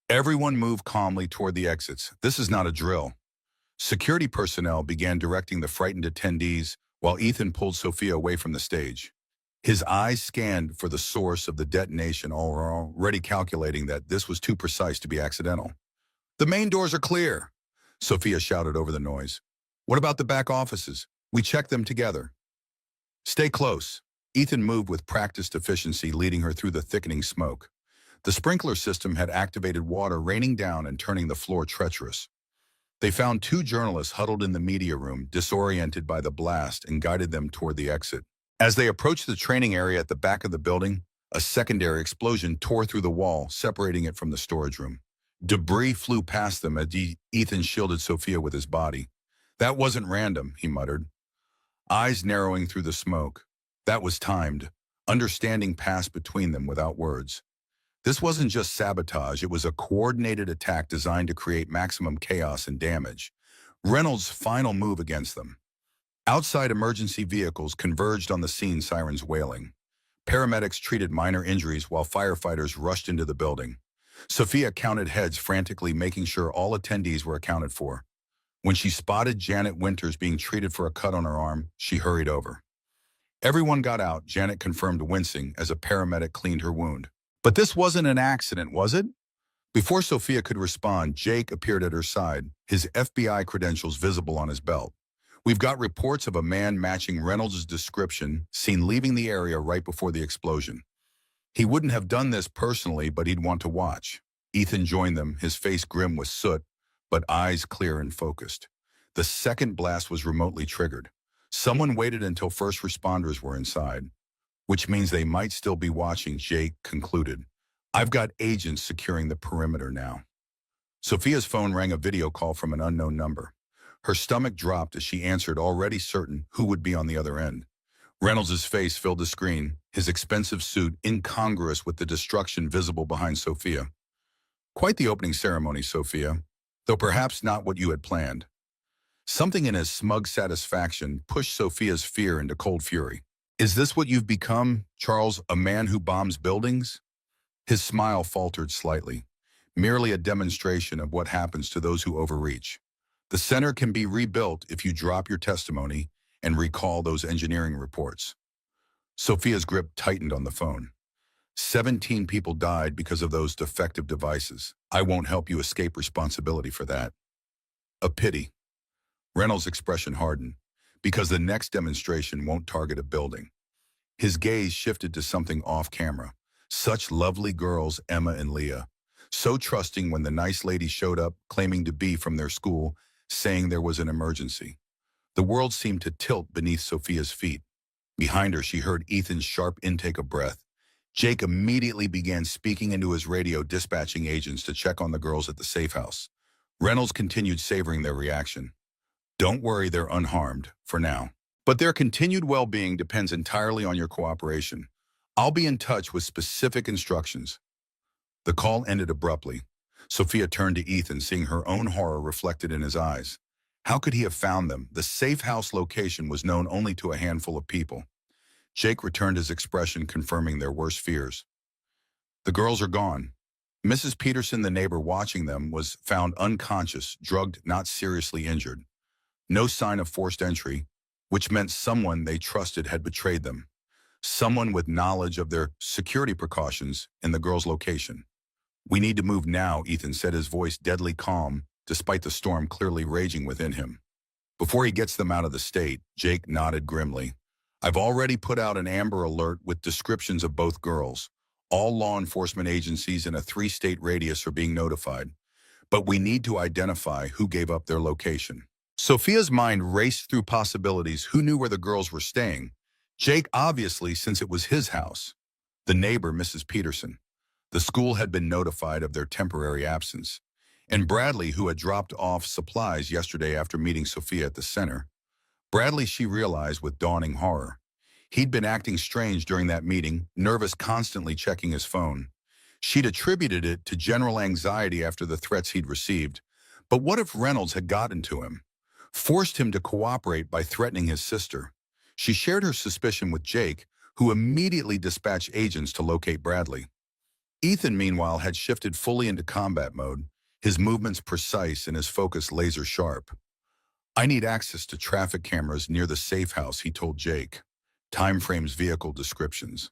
Everyone moved calmly toward the exits. This is not a drill. Security personnel began directing the frightened attendees while Ethan pulled Sophia away from the stage. His eyes scanned for the source of the detonation, already calculating that this was too precise to be accidental. The main doors are clear, Sophia shouted over the noise. What about the back offices? We checked them together. Stay close. Ethan moved with practiced efficiency, leading her through the thickening smoke. The sprinkler system had activated water raining down and turning the floor treacherous. They found two journalists huddled in the media room, disoriented by the blast, and guided them toward the exit. As they approached the training area at the back of the building, a secondary explosion tore through the wall, separating it from the storage room. Debris flew past them as Ethan shielded Sophia with his body. That wasn't random, he muttered, eyes narrowing through the smoke. That was timed. Understanding passed between them without words. This wasn't just sabotage, it was a coordinated attack designed to create maximum chaos and damage. Reynolds' final move against them. Outside, emergency vehicles converged on the scene, sirens wailing. Paramedics treated minor injuries while firefighters rushed into the building. Sophia counted heads frantically, making sure all attendees were accounted for. When she spotted Janet Winters being treated for a cut on her arm, she hurried over. Everyone got out, Janet confirmed, wincing as a paramedic cleaned her wound. But this wasn't an accident, was it? Before Sophia could respond, Jake appeared at her side, his FBI credentials visible on his belt. We've got reports of a man matching Reynolds' description seen leaving the area right before the explosion. He wouldn't have done this personally, but he'd want to watch. Ethan joined them, his face grim with soot, but eyes clear and focused. The second blast was remotely triggered. Someone waited until first responders were inside, which means they might still be watching, Jake concluded. I've got agents securing the perimeter now. Sophia's phone rang, a video call from an unknown number. Her stomach dropped as she answered, already certain who would be on the other end. Reynolds' face filled the screen, his expensive suit incongruous with the destruction visible behind Sophia. Quite the opening ceremony, Sophia, though perhaps not what you had planned. Something in his smug satisfaction pushed Sophia's fear into cold fury. Is this what you've become, Charles, a man who bombs buildings? His smile faltered slightly, merely a demonstration of what happens to those who overreach. The center can be rebuilt if you drop your testimony and recall those engineering reports. Sophia's grip tightened on the phone. 17 people died because of those defective devices. I won't help you escape responsibility for that. A pity. Reynolds' expression hardened, because the next demonstration won't target a building. His gaze shifted to something off-camera. Such lovely girls, Emma and Leah. So trusting when the nice lady showed up, claiming to be from their school, saying there was an emergency. The world seemed to tilt beneath Sophia's feet. Behind her, she heard Ethan's sharp intake of breath. Jake immediately began speaking into his radio, dispatching agents to check on the girls at the safe house. Reynolds continued savoring their reaction. Don't worry, they're unharmed, for now. But their continued well-being depends entirely on your cooperation. I'll be in touch with specific instructions. The call ended abruptly. Sophia turned to Ethan, seeing her own horror reflected in his eyes. How could he have found them? The safe house location was known only to a handful of people. Jake returned his expression, confirming their worst fears. The girls are gone. Mrs. Peterson, the neighbor watching them, was found unconscious, drugged, not seriously injured. No sign of forced entry, which meant someone they trusted had betrayed them. Someone with knowledge of their security precautions in the girls' location. We need to move now, Ethan said, his voice deadly calm, despite the storm clearly raging within him. Before he gets them out of the state, Jake nodded grimly. I've already put out an Amber Alert with descriptions of both girls. All law enforcement agencies in a 3-state radius are being notified. But we need to identify who gave up their location. Sophia's mind raced through possibilities. Who knew where the girls were staying? Jake, obviously, since it was his house. The neighbor, Mrs. Peterson. The school had been notified of their temporary absence. And Bradley, who had dropped off supplies yesterday after meeting Sophia at the center. Bradley, she realized with dawning horror. He'd been acting strange during that meeting, nervous, constantly checking his phone. She'd attributed it to general anxiety after the threats he'd received. But what if Reynolds had gotten to him? Forced him to cooperate by threatening his sister. She shared her suspicion with Jake, who immediately dispatched agents to locate Bradley. Ethan, meanwhile, had shifted fully into combat mode, his movements precise and his focus laser sharp. I need access to traffic cameras near the safe house, he told Jake. Time frames, vehicle descriptions.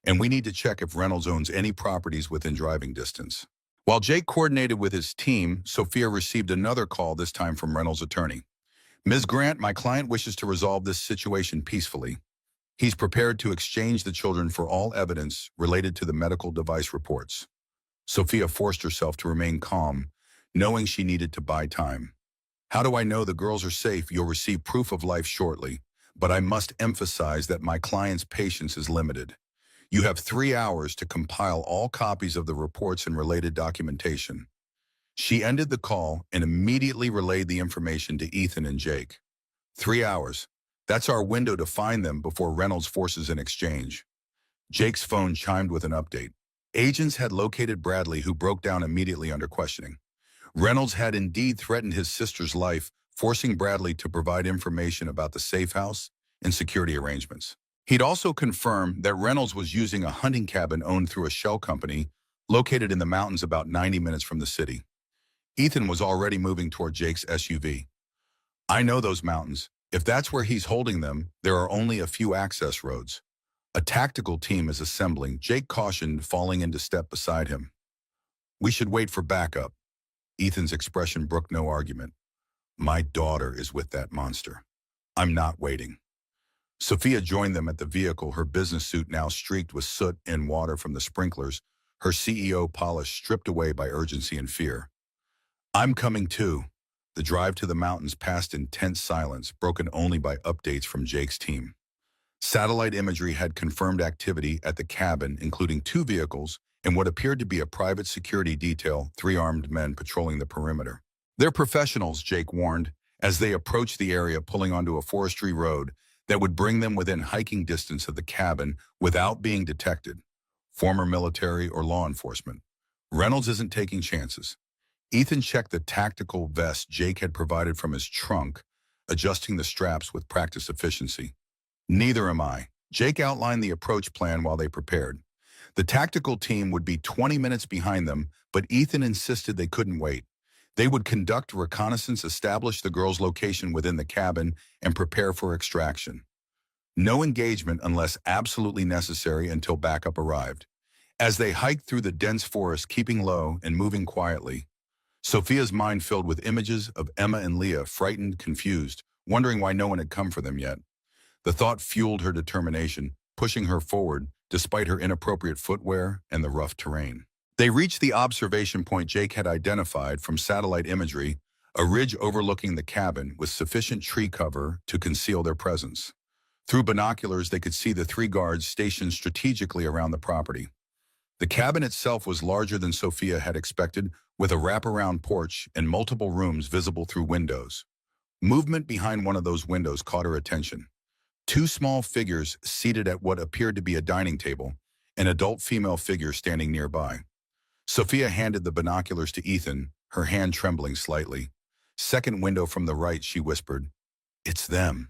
And we need to check if Reynolds owns any properties within driving distance. While Jake coordinated with his team, Sophia received another call, this time from Reynolds' attorney. Ms. Grant, my client wishes to resolve this situation peacefully. He's prepared to exchange the children for all evidence related to the medical device reports. Sophia forced herself to remain calm, knowing she needed to buy time. How do I know the girls are safe? You'll receive proof of life shortly, but I must emphasize that my client's patience is limited. You have 3 hours to compile all copies of the reports and related documentation. She ended the call and immediately relayed the information to Ethan and Jake. 3 hours. That's our window to find them before Reynolds forces an exchange. Jake's phone chimed with an update. Agents had located Bradley, who broke down immediately under questioning. Reynolds had indeed threatened his sister's life, forcing Bradley to provide information about the safe house and security arrangements. He'd also confirmed that Reynolds was using a hunting cabin owned through a shell company located in the mountains about 90 minutes from the city. Ethan was already moving toward Jake's SUV. I know those mountains. If that's where he's holding them, there are only a few access roads. A tactical team is assembling, Jake cautioned, falling into step beside him. We should wait for backup. Ethan's expression brooked no argument. My daughter is with that monster. I'm not waiting. Sophia joined them at the vehicle, her business suit now streaked with soot and water from the sprinklers, her CEO polish stripped away by urgency and fear. I'm coming too. The drive to the mountains passed in tense silence, broken only by updates from Jake's team. Satellite imagery had confirmed activity at the cabin, including 2 vehicles and what appeared to be a private security detail, 3 armed men patrolling the perimeter. They're professionals, Jake warned, as they approached the area, pulling onto a forestry road that would bring them within hiking distance of the cabin without being detected. Former military or law enforcement. Reynolds isn't taking chances. Ethan checked the tactical vest Jake had provided from his trunk, adjusting the straps with practiced efficiency. Neither am I. Jake outlined the approach plan while they prepared. The tactical team would be 20 minutes behind them, but Ethan insisted they couldn't wait. They would conduct reconnaissance, establish the girls' location within the cabin, and prepare for extraction. No engagement unless absolutely necessary until backup arrived. As they hiked through the dense forest, keeping low and moving quietly, Sophia's mind filled with images of Emma and Leah, frightened, confused, wondering why no one had come for them yet. The thought fueled her determination, pushing her forward despite her inappropriate footwear and the rough terrain. They reached the observation point Jake had identified from satellite imagery, a ridge overlooking the cabin with sufficient tree cover to conceal their presence. Through binoculars, they could see the 3 guards stationed strategically around the property. The cabin itself was larger than Sophia had expected, with a wraparound porch and multiple rooms visible through windows. Movement behind one of those windows caught her attention. 2 small figures seated at what appeared to be a dining table, an adult female figure standing nearby. Sophia handed the binoculars to Ethan, her hand trembling slightly. Second window from the right, she whispered, "It's them."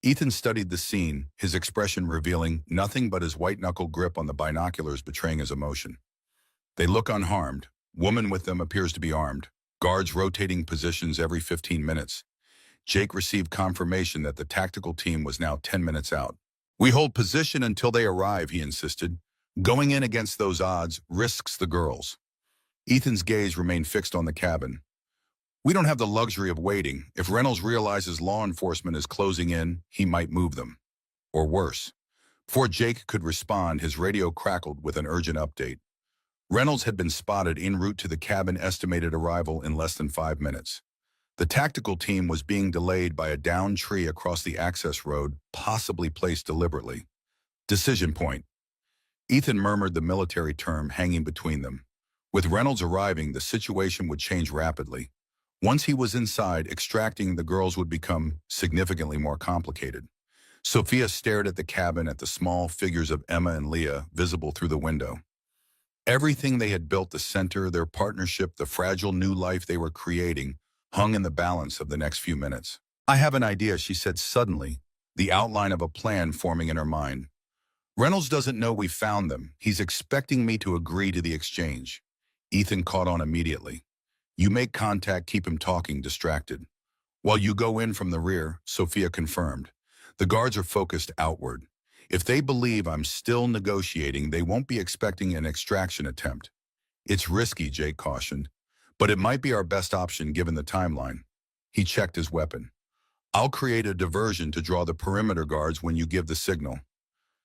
Ethan studied the scene, his expression revealing nothing but his white-knuckle grip on the binoculars, betraying his emotion. They look unharmed. Woman with them appears to be armed. Guards rotating positions every 15 minutes. Jake received confirmation that the tactical team was now 10 minutes out. "We hold position until they arrive," he insisted. "Going in against those odds risks the girls." Ethan's gaze remained fixed on the cabin. "We don't have the luxury of waiting. If Reynolds realizes law enforcement is closing in, he might move them. Or worse." Before Jake could respond, his radio crackled with an urgent update. Reynolds had been spotted en route to the cabin, estimated arrival in less than 5 minutes. The tactical team was being delayed by a downed tree across the access road, possibly placed deliberately. Decision point. Ethan murmured the military term hanging between them. With Reynolds arriving, the situation would change rapidly. Once he was inside, extracting the girls would become significantly more complicated. Sophia stared at the cabin, at the small figures of Emma and Leah visible through the window. Everything they had built, the center, their partnership, the fragile new life they were creating, hung in the balance of the next few minutes. "I have an idea," she said suddenly, the outline of a plan forming in her mind. "Reynolds doesn't know we found them. He's expecting me to agree to the exchange." Ethan caught on immediately. "You make contact, keep him talking, distracted. While you go in from the rear," Sophia confirmed. "The guards are focused outward. If they believe I'm still negotiating, they won't be expecting an extraction attempt." "It's risky," Jake cautioned, "but it might be our best option given the timeline." He checked his weapon. "I'll create a diversion to draw the perimeter guards when you give the signal."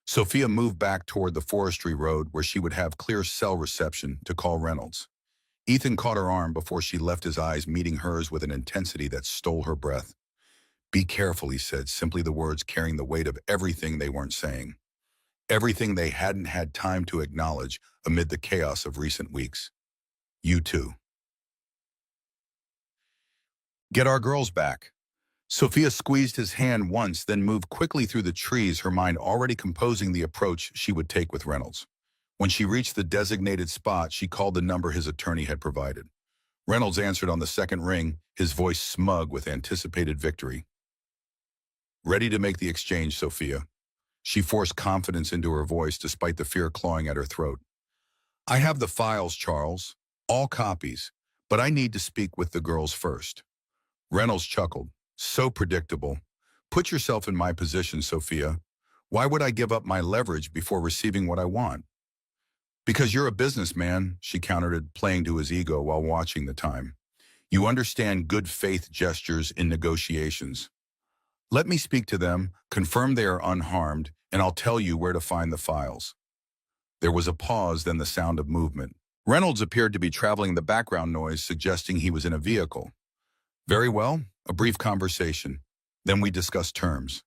Sophia moved back toward the forestry road where she would have clear cell reception to call Reynolds. Ethan caught her arm before she left, his eyes meeting hers with an intensity that stole her breath. "Be careful," he said, simply the words carrying the weight of everything they weren't saying. Everything they hadn't had time to acknowledge amid the chaos of recent weeks. "You too. Get our girls back." Sophia squeezed his hand once, then moved quickly through the trees, her mind already composing the approach she would take with Reynolds. When she reached the designated spot, she called the number his attorney had provided. Reynolds answered on the second ring, his voice smug with anticipated victory. "Ready to make the exchange, Sophia." She forced confidence into her voice despite the fear clawing at her throat. "I have the files, Charles. All copies. But I need to speak with the girls first." Reynolds chuckled. "So predictable. Put yourself in my position, Sophia. Why would I give up my leverage before receiving what I want?" "Because you're a businessman," she countered, playing to his ego while watching the time. "You understand good faith gestures in negotiations." Let me speak to them, confirm they are unharmed, and I'll tell you where to find the files. There was a pause, then the sound of movement. Reynolds appeared to be traveling the background noise, suggesting he was in a vehicle. Very well, a brief conversation. Then we discussed terms.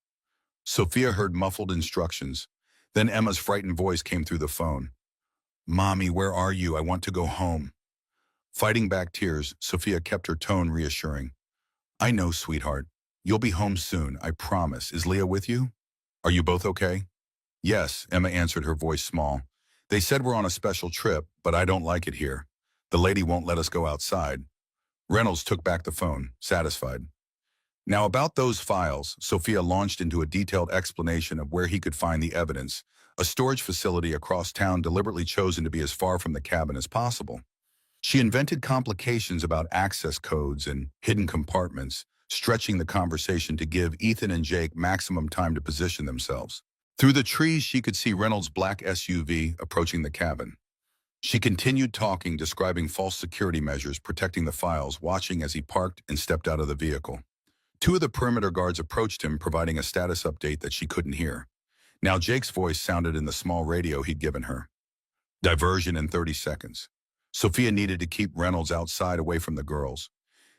Sophia heard muffled instructions. Then Emma's frightened voice came through the phone. Mommy, where are you? I want to go home. Fighting back tears, Sophia kept her tone reassuring. I know, sweetheart. You'll be home soon, I promise. Is Leah with you? Are you both okay? Yes, Emma answered, her voice small. They said we're on a special trip, but I don't like it here. The lady won't let us go outside. Reynolds took back the phone, satisfied. Now about those files, Sophia launched into a detailed explanation of where he could find the evidence, a storage facility across town deliberately chosen to be as far from the cabin as possible. She invented complications about access codes and hidden compartments, stretching the conversation to give Ethan and Jake maximum time to position themselves. Through the trees, she could see Reynolds' black SUV approaching the cabin. She continued talking, describing false security measures protecting the files, watching as he parked and stepped out of the vehicle. Two of the perimeter guards approached him, providing a status update that she couldn't hear. Now Jake's voice sounded in the small radio he'd given her. Diversion in 30 seconds. Sophia needed to keep Reynolds outside, away from the girls.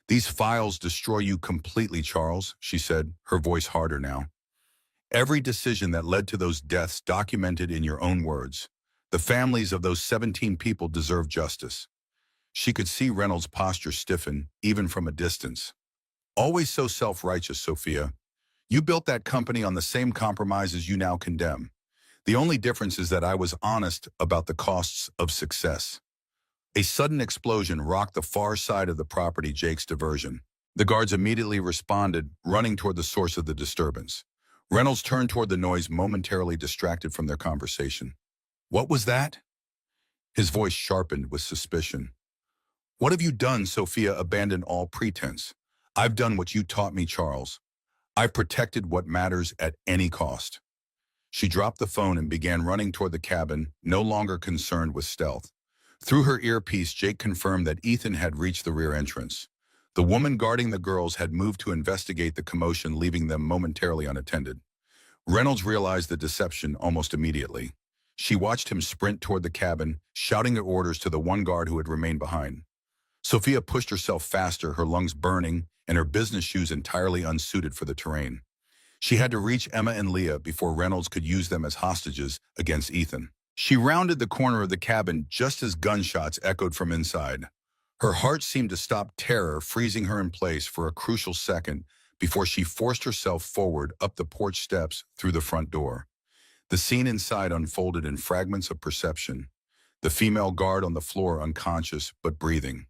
These files destroy you completely, Charles, she said, her voice harder now. Every decision that led to those deaths documented in your own words. The families of those 17 people deserve justice. She could see Reynolds' posture stiffen, even from a distance. Always so self-righteous, Sophia. You built that company on the same compromises you now condemn. The only difference is that I was honest about the costs of success. A sudden explosion rocked the far side of the property, Jake's diversion. The guards immediately responded, running toward the source of the disturbance. Reynolds turned toward the noise, momentarily distracted from their conversation. What was that? His voice sharpened with suspicion. What have you done? Sophia abandoned all pretense. I've done what you taught me, Charles. I've protected what matters at any cost. She dropped the phone and began running toward the cabin, no longer concerned with stealth. Through her earpiece, Jake confirmed that Ethan had reached the rear entrance. The woman guarding the girls had moved to investigate the commotion, leaving them momentarily unattended. Reynolds realized the deception almost immediately. She watched him sprint toward the cabin, shouting orders to the one guard who had remained behind. Sophia pushed herself faster, her lungs burning and her business shoes entirely unsuited for the terrain. She had to reach Emma and Leah before Reynolds could use them as hostages against Ethan. She rounded the corner of the cabin just as gunshots echoed from inside. Her heart seemed to stop, terror freezing her in place for a crucial second before she forced herself forward up the porch steps through the front door. The scene inside unfolded in fragments of perception. The female guard on the floor, unconscious but breathing.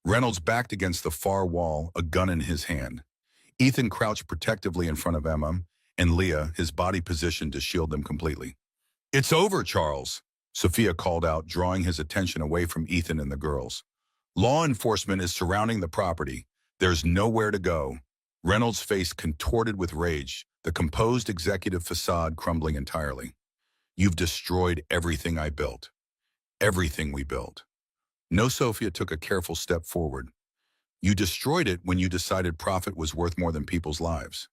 Reynolds backed against the far wall, a gun in his hand. Ethan crouched protectively in front of Emma, and Leah, his body positioned to shield them completely. It's over, Charles, Sophia called out, drawing his attention away from Ethan and the girls. Law enforcement is surrounding the property. There's nowhere to go. Reynolds' face contorted with rage, the composed executive facade crumbling entirely. You've destroyed everything I built. Everything we built. No, Sophia took a careful step forward. You destroyed it when you decided profit was worth more than people's lives.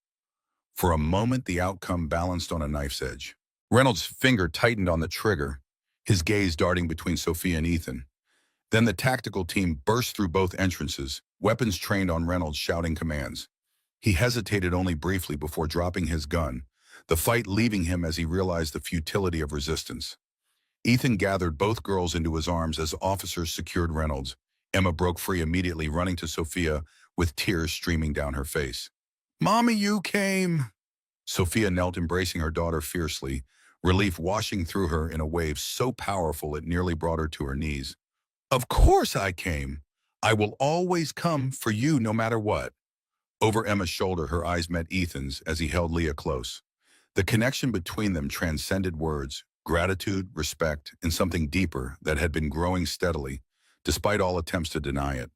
For a moment, the outcome balanced on a knife's edge. Reynolds' finger tightened on the trigger, his gaze darting between Sophia and Ethan. Then the tactical team burst through both entrances, weapons trained on Reynolds, shouting commands. He hesitated only briefly before dropping his gun, the fight leaving him as he realized the futility of resistance. Ethan gathered both girls into his arms as officers secured Reynolds. Emma broke free immediately, running to Sophia with tears streaming down her face. Mommy, you came! Sophia knelt, embracing her daughter fiercely, relief washing through her in a wave so powerful it nearly brought her to her knees. Of course I came. I will always come for you no matter what. Over Emma's shoulder, her eyes met Ethan's as he held Leah close. The connection between them transcended words, gratitude, respect, and something deeper that had been growing steadily, despite all attempts to deny it.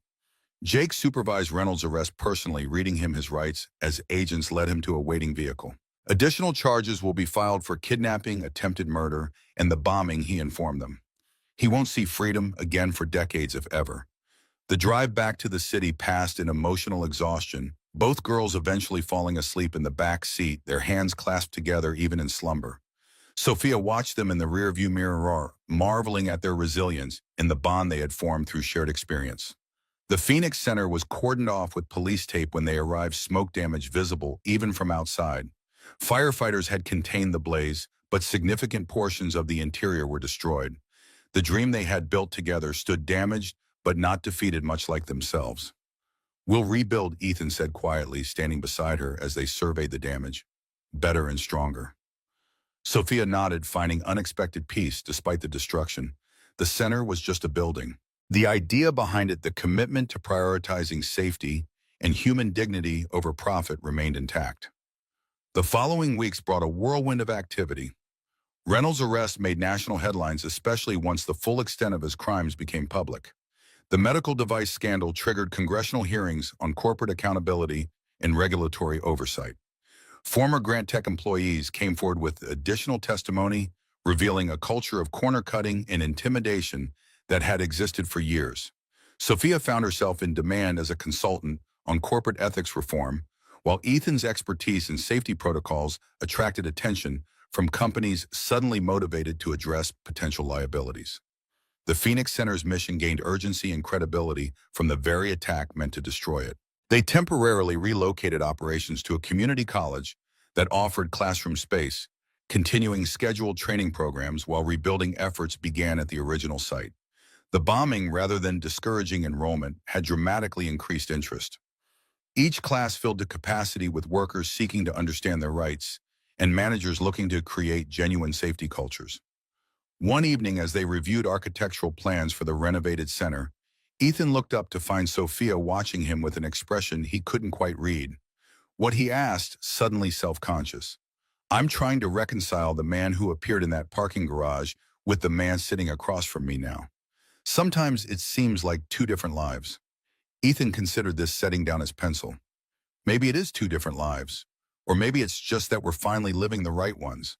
Jake supervised Reynolds' arrest personally, reading him his rights as agents led him to a waiting vehicle. Additional charges will be filed for kidnapping, attempted murder, and the bombing, he informed them. He won't see freedom again for decades, if ever. The drive back to the city passed in emotional exhaustion, both girls eventually falling asleep in the back seat, their hands clasped together even in slumber. Sophia watched them in the rearview mirror, marveling at their resilience and the bond they had formed through shared experience. The Phoenix Center was cordoned off with police tape when they arrived, smoke damage visible even from outside. Firefighters had contained the blaze, but significant portions of the interior were destroyed. The dream they had built together stood damaged, but not defeated, much like themselves. "We'll rebuild," Ethan said quietly, standing beside her as they surveyed the damage. "Better and stronger." Sophia nodded, finding unexpected peace despite the destruction. The center was just a building. The idea behind it, the commitment to prioritizing safety and human dignity over profit, remained intact. The following weeks brought a whirlwind of activity. Reynolds' arrest made national headlines, especially once the full extent of his crimes became public. The medical device scandal triggered congressional hearings on corporate accountability and regulatory oversight. Former Grant Tech employees came forward with additional testimony, revealing a culture of corner-cutting and intimidation that had existed for years. Sophia found herself in demand as a consultant on corporate ethics reform, while Ethan's expertise in safety protocols attracted attention from companies suddenly motivated to address potential liabilities. The Phoenix Center's mission gained urgency and credibility from the very attack meant to destroy it. They temporarily relocated operations to a community college that offered classroom space, continuing scheduled training programs while rebuilding efforts began at the original site. The bombing, rather than discouraging enrollment, had dramatically increased interest. Each class filled to capacity with workers seeking to understand their rights and managers looking to create genuine safety cultures. One evening, as they reviewed architectural plans for the renovated center, Ethan looked up to find Sophia watching him with an expression he couldn't quite read. What he asked, suddenly self-conscious. "I'm trying to reconcile the man who appeared in that parking garage with the man sitting across from me now. Sometimes it seems like two different lives." Ethan considered this, setting down his pencil. Maybe it is two different lives. Or maybe it's just that we're finally living the right ones.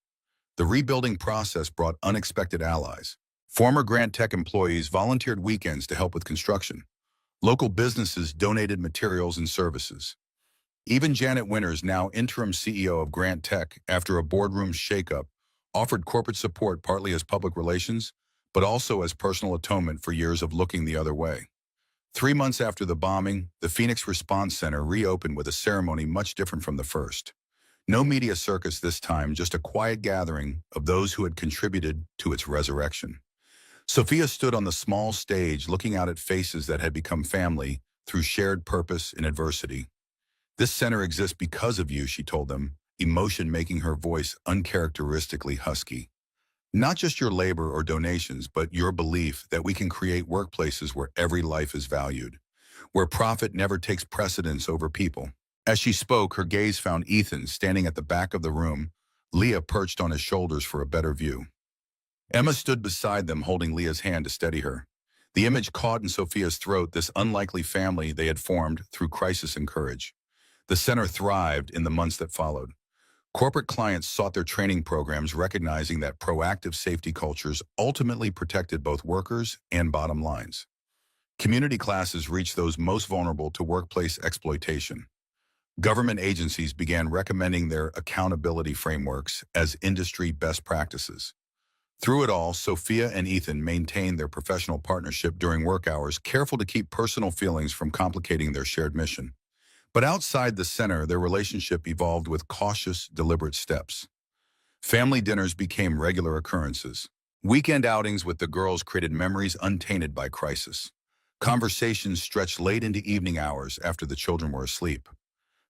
The rebuilding process brought unexpected allies. Former Grant Tech employees volunteered weekends to help with construction. Local businesses donated materials and services. Even Janet Winters, now interim CEO of Grant Tech after a boardroom shakeup, offered corporate support, partly as public relations, but also as personal atonement for years of looking the other way. 3 months after the bombing, the Phoenix Response Center reopened with a ceremony much different from the first. No media circus this time, just a quiet gathering of those who had contributed to its resurrection. Sophia stood on the small stage, looking out at faces that had become family through shared purpose in adversity. "This center exists because of you," she told them, emotion making her voice uncharacteristically husky. "Not just your labor or donations, but your belief that we can create workplaces where every life is valued, where profit never takes precedence over people." As she spoke, her gaze found Ethan standing at the back of the room, Leah perched on his shoulders for a better view. Emma stood beside them, holding Leah's hand to steady her. The image caught in Sophia's throat, this unlikely family they had formed through crisis and courage. The center thrived in the months that followed. Corporate clients sought their training programs, recognizing that proactive safety cultures ultimately protected both workers and bottom lines. Community classes reached those most vulnerable to workplace exploitation. Government agencies began recommending their accountability frameworks as industry best practices. Through it all, Sophia and Ethan maintained their professional partnership during work hours, careful to keep personal feelings from complicating their shared mission. But outside the center, their relationship evolved with cautious, deliberate steps. Family dinners became regular occurrences. Weekend outings with the girls created memories untainted by crisis. Conversations stretched late into evening hours after the children were asleep.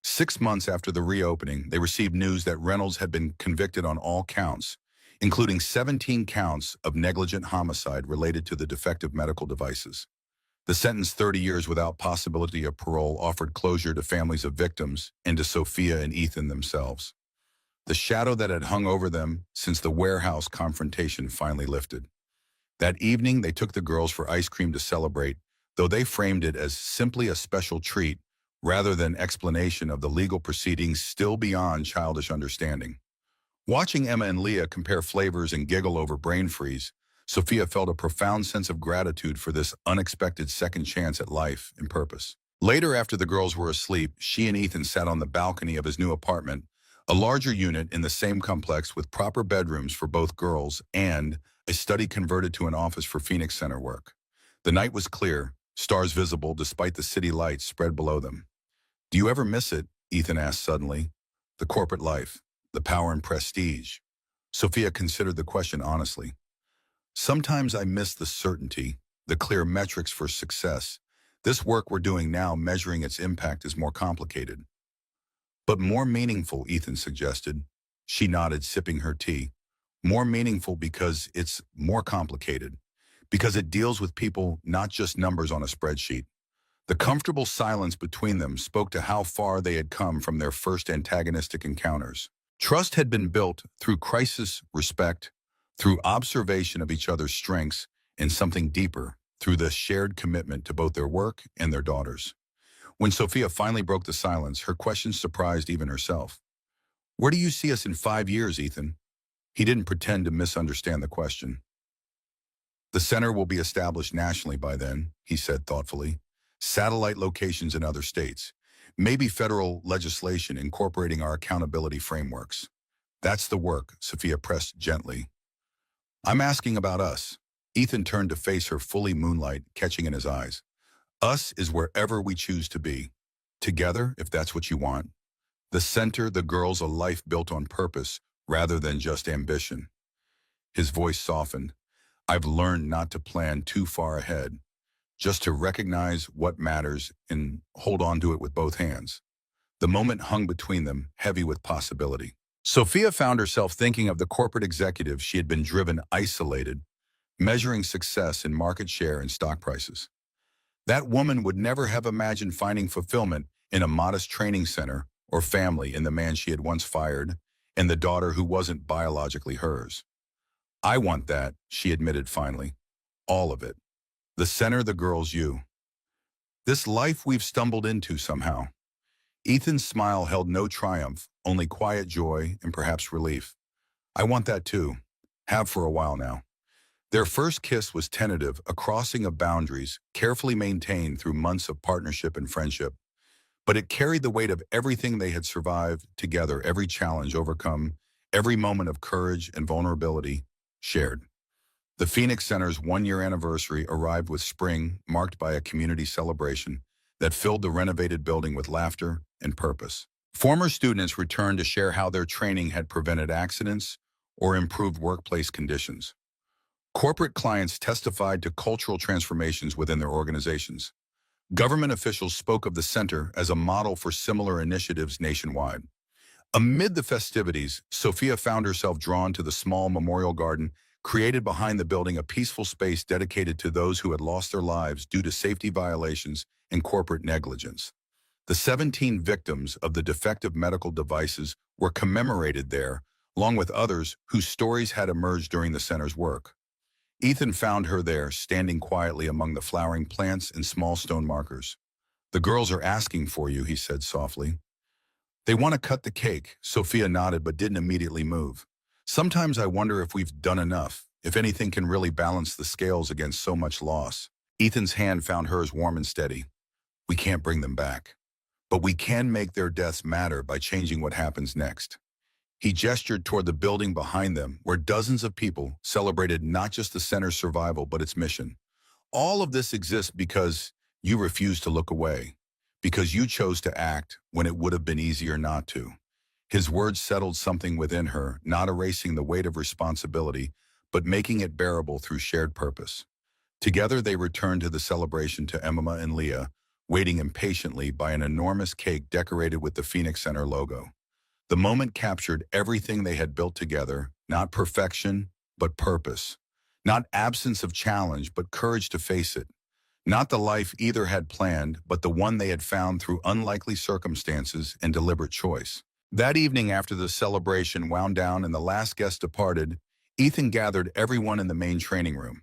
6 months after the reopening, they received news that Reynolds had been convicted on all counts, including 17 counts of negligent homicide related to the defective medical devices. The sentence, 30 years without possibility of parole, offered closure to families of victims and to Sophia and Ethan themselves. The shadow that had hung over them since the warehouse confrontation finally lifted. That evening, they took the girls for ice cream to celebrate, though they framed it as simply a special treat rather than explanation of the legal proceedings still beyond childish understanding. Watching Emma and Leah compare flavors and giggle over brain freeze, Sophia felt a profound sense of gratitude for this unexpected second chance at life and purpose. Later, after the girls were asleep, she and Ethan sat on the balcony of his new apartment, a larger unit in the same complex with proper bedrooms for both girls and a study converted to an office for Phoenix Center work. The night was clear, stars visible despite the city lights spread below them. "Do you ever miss it?" Ethan asked suddenly. "The corporate life, the power and prestige." Sophia considered the question honestly. "Sometimes I miss the certainty, the clear metrics for success. This work we're doing now, measuring its impact, is more complicated." "But more meaningful," Ethan suggested. She nodded, sipping her tea. "More meaningful because it's more complicated. Because it deals with people, not just numbers on a spreadsheet." The comfortable silence between them spoke to how far they had come from their first antagonistic encounters. Trust had been built through crisis, respect, through observation of each other's strengths, and something deeper, through the shared commitment to both their work and their daughters. When Sophia finally broke the silence, her question surprised even herself. "Where do you see us in 5 years, Ethan?" He didn't pretend to misunderstand the question. "The center will be established nationally by then," he said thoughtfully. "Satellite locations in other states. Maybe federal legislation incorporating our accountability frameworks." "That's the work," Sophia pressed gently. "I'm asking about us." Ethan turned to face her, fully moonlight catching in his eyes. "Us is wherever we choose to be. Together, if that's what you want. The center, the girls, a life built on purpose rather than just ambition." His voice softened. "I've learned not to plan too far ahead, just to recognize what matters and hold on to it with both hands." The moment hung between them, heavy with possibility. Sophia found herself thinking of the corporate executive she had been driven isolated, measuring success in market share and stock prices. That woman would never have imagined finding fulfillment in a modest training center or family in the man she had once fired and the daughter who wasn't biologically hers. "I want that," she admitted finally. "All of it. The center, the girls, you. This life we've stumbled into somehow." Ethan's smile held no triumph, only quiet joy and perhaps relief. "I want that too. Have for a while now." Their first kiss was tentative, a crossing of boundaries, carefully maintained through months of partnership and friendship. But it carried the weight of everything they had survived together, every challenge overcome, every moment of courage and vulnerability shared. The Phoenix Center's one-year anniversary arrived with spring, marked by a community celebration that filled the renovated building with laughter and purpose. Former students returned to share how their training had prevented accidents or improved workplace conditions. Corporate clients testified to cultural transformations within their organizations. Government officials spoke of the center as a model for similar initiatives nationwide. Amid the festivities, Sophia found herself drawn to the small memorial garden created behind the building, a peaceful space dedicated to those who had lost their lives due to safety violations and corporate negligence. The 17 victims of the defective medical devices were commemorated there, along with others whose stories had emerged during the center's work. Ethan found her there, standing quietly among the flowering plants and small stone markers. "The girls are asking for you," he said softly. "They want to cut the cake." Sophia nodded but didn't immediately move. "Sometimes I wonder if we've done enough, if anything can really balance the scales against so much loss." Ethan's hand found hers warm and steady. "We can't bring them back, but we can make their deaths matter by changing what happens next." He gestured toward the building behind them, where dozens of people celebrated not just the center's survival, but its mission. "All of this exists because you refused to look away, because you chose to act when it would have been easier not to." His words settled something within her, not erasing the weight of responsibility, but making it bearable through shared purpose. Together they returned to the celebration, to Emma and Leah, waiting impatiently by an enormous cake decorated with the Phoenix Center logo. The moment captured everything they had built together, not perfection, but purpose. Not absence of challenge, but courage to face it. Not the life either had planned, but the one they had found through unlikely circumstances and deliberate choice. That evening, after the celebration wound down and the last guest departed, Ethan gathered everyone in the main training room.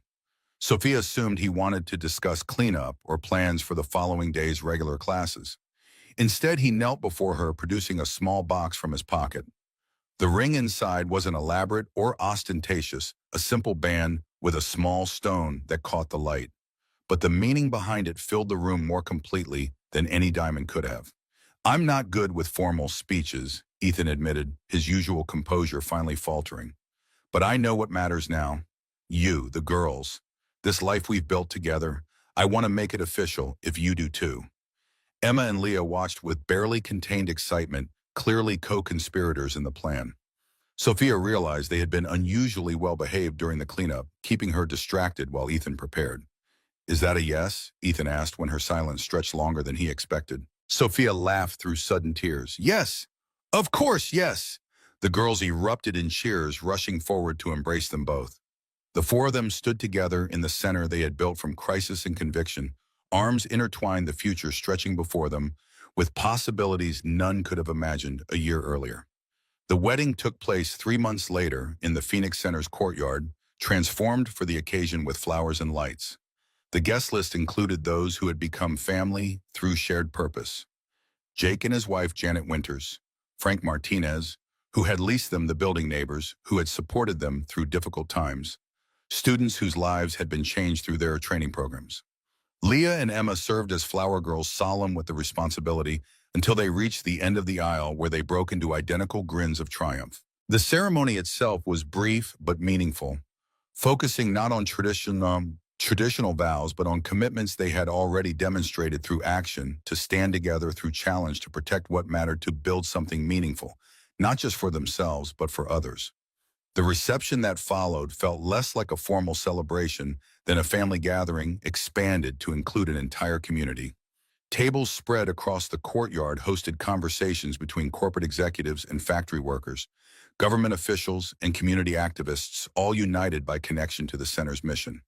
Sophia assumed he wanted to discuss cleanup or plans for the following day's regular classes. Instead, he knelt before her, producing a small box from his pocket. The ring inside wasn't elaborate or ostentatious, a simple band with a small stone that caught the light. but the meaning behind it filled the room more completely than any diamond could have. I'm not good with formal speeches, Ethan admitted, his usual composure finally faltering. But I know what matters now. You, the girls. This life we've built together. I want to make it official, if you do too. Emma and Leah watched with barely contained excitement, clearly co-conspirators in the plan. Sophia realized they had been unusually well-behaved during the cleanup, keeping her distracted while Ethan prepared. Is that a yes? Ethan asked when her silence stretched longer than he expected. Sophia laughed through sudden tears. Yes! Of course, yes! The girls erupted in cheers, rushing forward to embrace them both. The four of them stood together in the center they had built from crisis and conviction, arms intertwined, the future stretching before them, with possibilities none could have imagined a year earlier. The wedding took place 3 months later in the Phoenix Center's courtyard, transformed for the occasion with flowers and lights. The guest list included those who had become family through shared purpose. Jake and his wife, Janet Winters, Frank Martinez, who had leased them, the building neighbors who had supported them through difficult times, students whose lives had been changed through their training programs. Leah and Emma served as flower girls, solemn with the responsibility, until they reached the end of the aisle where they broke into identical grins of triumph. The ceremony itself was brief but meaningful, focusing not on traditional vows, but on commitments they had already demonstrated through action to stand together through challenge, to protect what mattered, to build something meaningful, not just for themselves, but for others. The reception that followed felt less like a formal celebration than a family gathering expanded to include an entire community. Tables spread across the courtyard hosted conversations between corporate executives and factory workers, government officials and community activists, all united by connection to the center's mission.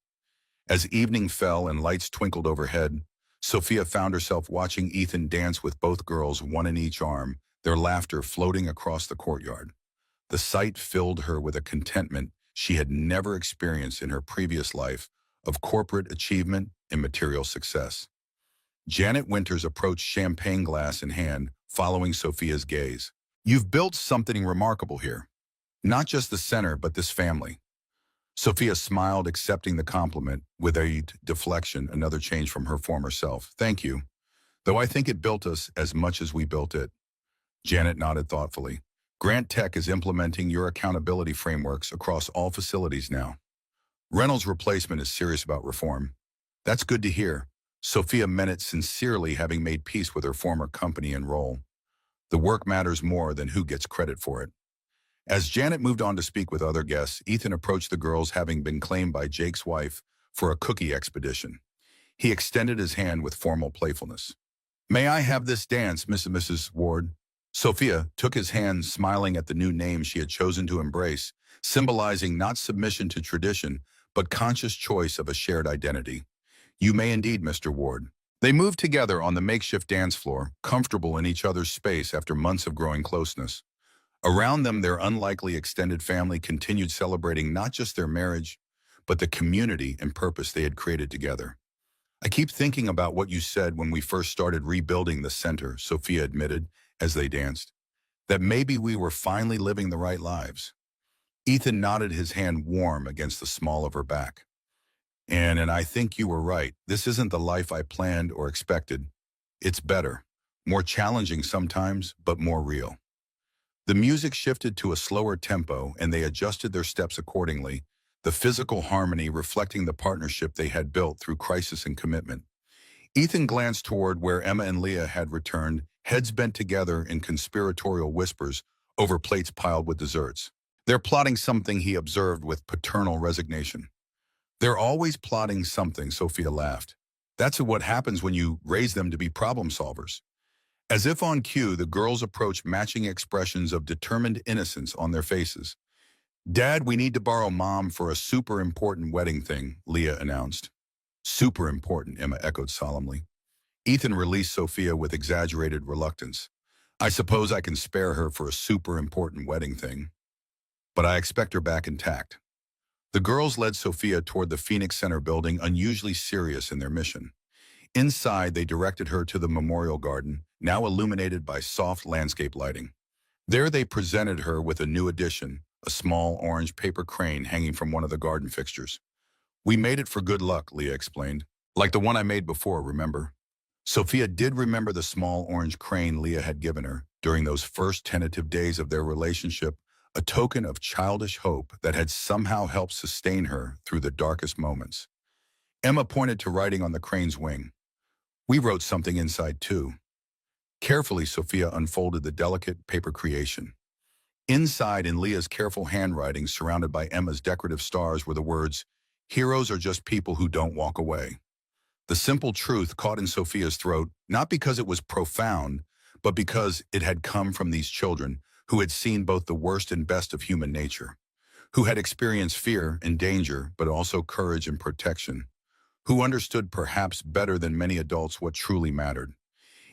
As evening fell and lights twinkled overhead, Sophia found herself watching Ethan dance with both girls, one in each arm, their laughter floating across the courtyard. The sight filled her with a contentment she had never experienced in her previous life of corporate achievement and material success. Janet Winters approached, champagne glass in hand, following Sophia's gaze. You've built something remarkable here. Not just the center, but this family. Sophia smiled, accepting the compliment with a deflection, another change from her former self. Thank you. Though I think it built us as much as we built it. Janet nodded thoughtfully. Grant Tech is implementing your accountability frameworks across all facilities now. Reynolds' replacement is serious about reform. That's good to hear. Sophia meant it sincerely, having made peace with her former company and role. The work matters more than who gets credit for it. As Janet moved on to speak with other guests, Ethan approached the girls, having been claimed by Jake's wife for a cookie expedition. He extended his hand with formal playfulness. May I have this dance, Miss and Mrs. Ward? Sophia took his hand, smiling at the new name she had chosen to embrace, symbolizing not submission to tradition, but conscious choice of a shared identity. You may indeed, Mr. Ward. They moved together on the makeshift dance floor, comfortable in each other's space after months of growing closeness. Around them, their unlikely extended family continued celebrating not just their marriage, but the community and purpose they had created together. I keep thinking about what you said when we first started rebuilding the center, Sophia admitted as they danced, that maybe we were finally living the right lives. Ethan nodded, his hand warm against the small of her back. And I think you were right. This isn't the life I planned or expected. It's better, more challenging sometimes, but more real. The music shifted to a slower tempo, and they adjusted their steps accordingly, the physical harmony reflecting the partnership they had built through crisis and commitment. Ethan glanced toward where Emma and Leah had returned, heads bent together in conspiratorial whispers over plates piled with desserts. They're plotting something, he observed with paternal resignation. They're always plotting something, Sophia laughed. That's what happens when you raise them to be problem solvers. As if on cue, the girls approached, matching expressions of determined innocence on their faces. Dad, we need to borrow Mom for a super important wedding thing, Leah announced. Super important, Emma echoed solemnly. Ethan released Sophia with exaggerated reluctance. I suppose I can spare her for a super important wedding thing, but I expect her back intact. The girls led Sophia toward the Phoenix Center building, unusually serious in their mission. Inside, they directed her to the memorial garden, now illuminated by soft landscape lighting. There they presented her with a new addition, a small orange paper crane hanging from one of the garden fixtures. We made it for good luck, Leah explained. Like the one I made before, remember? Sophia did remember the small orange crane Leah had given her during those first tentative days of their relationship, a token of childish hope that had somehow helped sustain her through the darkest moments. Emma pointed to writing on the crane's wing. We wrote something inside too. Carefully, Sophia unfolded the delicate paper creation. Inside, in Leah's careful handwriting, surrounded by Emma's decorative stars, were the words, "Heroes are just people who don't walk away." The simple truth caught in Sophia's throat, not because it was profound, but because it had come from these children who had seen both the worst and best of human nature, who had experienced fear and danger, but also courage and protection, who understood perhaps better than many adults what truly mattered.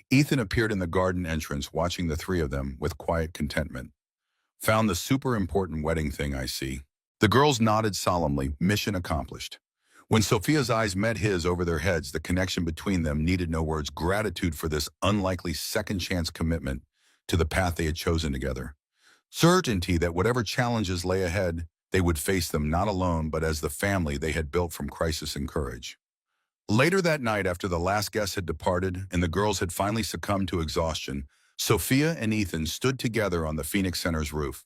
Ethan appeared in the garden entrance, watching the three of them with quiet contentment. Found the super important wedding thing, I see. The girls nodded solemnly, mission accomplished. When Sophia's eyes met his over their heads, the connection between them needed no words. Gratitude for this unlikely second chance commitment to the path they had chosen together. Certainty that whatever challenges lay ahead, they would face them not alone, but as the family they had built from crisis and courage. Later that night, after the last guest had departed and the girls had finally succumbed to exhaustion, Sophia and Ethan stood together on the Phoenix Center's roof.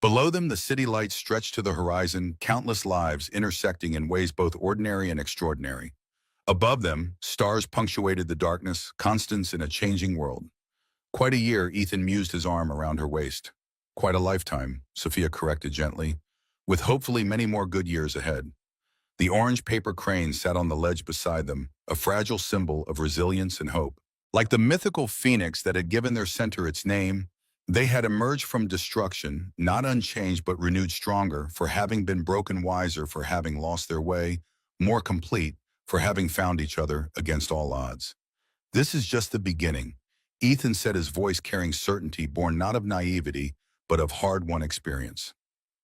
Below them, the city lights stretched to the horizon, countless lives intersecting in ways both ordinary and extraordinary. Above them, stars punctuated the darkness, constants in a changing world. Quite a year, Ethan mused his arm around her waist. Quite a lifetime, Sophia corrected gently, with hopefully many more good years ahead. The orange paper crane sat on the ledge beside them, a fragile symbol of resilience and hope. Like the mythical phoenix that had given their center its name, they had emerged from destruction, not unchanged but renewed stronger, for having been broken wiser, for having lost their way, more complete, for having found each other against all odds. This is just the beginning, Ethan said, his voice carrying certainty born not of naivety, but of hard-won experience.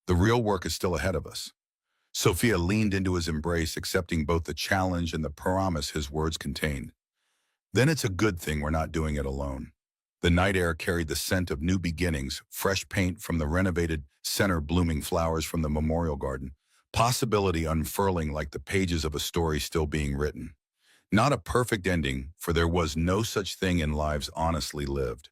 The real work is still ahead of us. Sophia leaned into his embrace, accepting both the challenge and the promise his words contained. Then it's a good thing we're not doing it alone. The night air carried the scent of new beginnings, fresh paint from the renovated center, blooming flowers from the memorial garden, possibility unfurling like the pages of a story still being written. Not a perfect ending, for there was no such thing in lives honestly lived,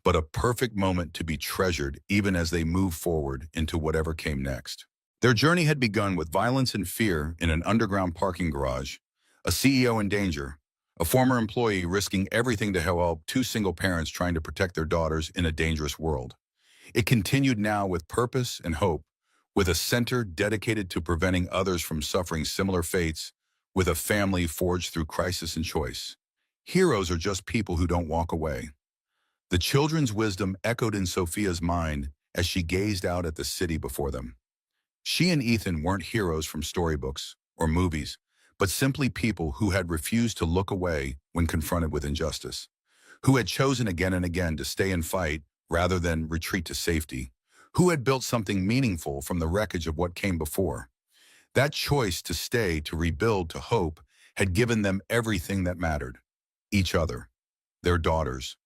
but a perfect moment to be treasured even as they moved forward into whatever came next. Their journey had begun with violence and fear in an underground parking garage, a CEO in danger, a former employee risking everything to help two single parents trying to protect their daughters in a dangerous world. It continued now with purpose and hope, with a center dedicated to preventing others from suffering similar fates, with a family forged through crisis and choice. Heroes are just people who don't walk away. The children's wisdom echoed in Sophia's mind as she gazed out at the city before them. She and Ethan weren't heroes from storybooks or movies, but simply people who had refused to look away when confronted with injustice, who had chosen again and again to stay and fight rather than retreat to safety, who had built something meaningful from the wreckage of what came before. That choice to stay, to rebuild, to hope, had given them everything that mattered. Each other, their daughters,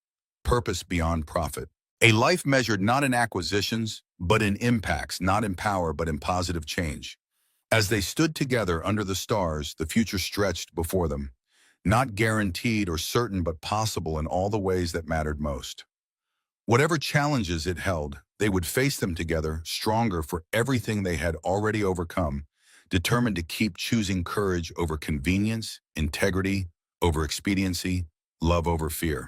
purpose beyond profit. A life measured not in acquisitions, but in impacts, not in power, but in positive change. As they stood together under the stars, the future stretched before them, not guaranteed or certain, but possible in all the ways that mattered most. Whatever challenges it held, they would face them together, stronger for everything they had already overcome, determined to keep choosing courage over convenience, integrity over expediency, love over fear.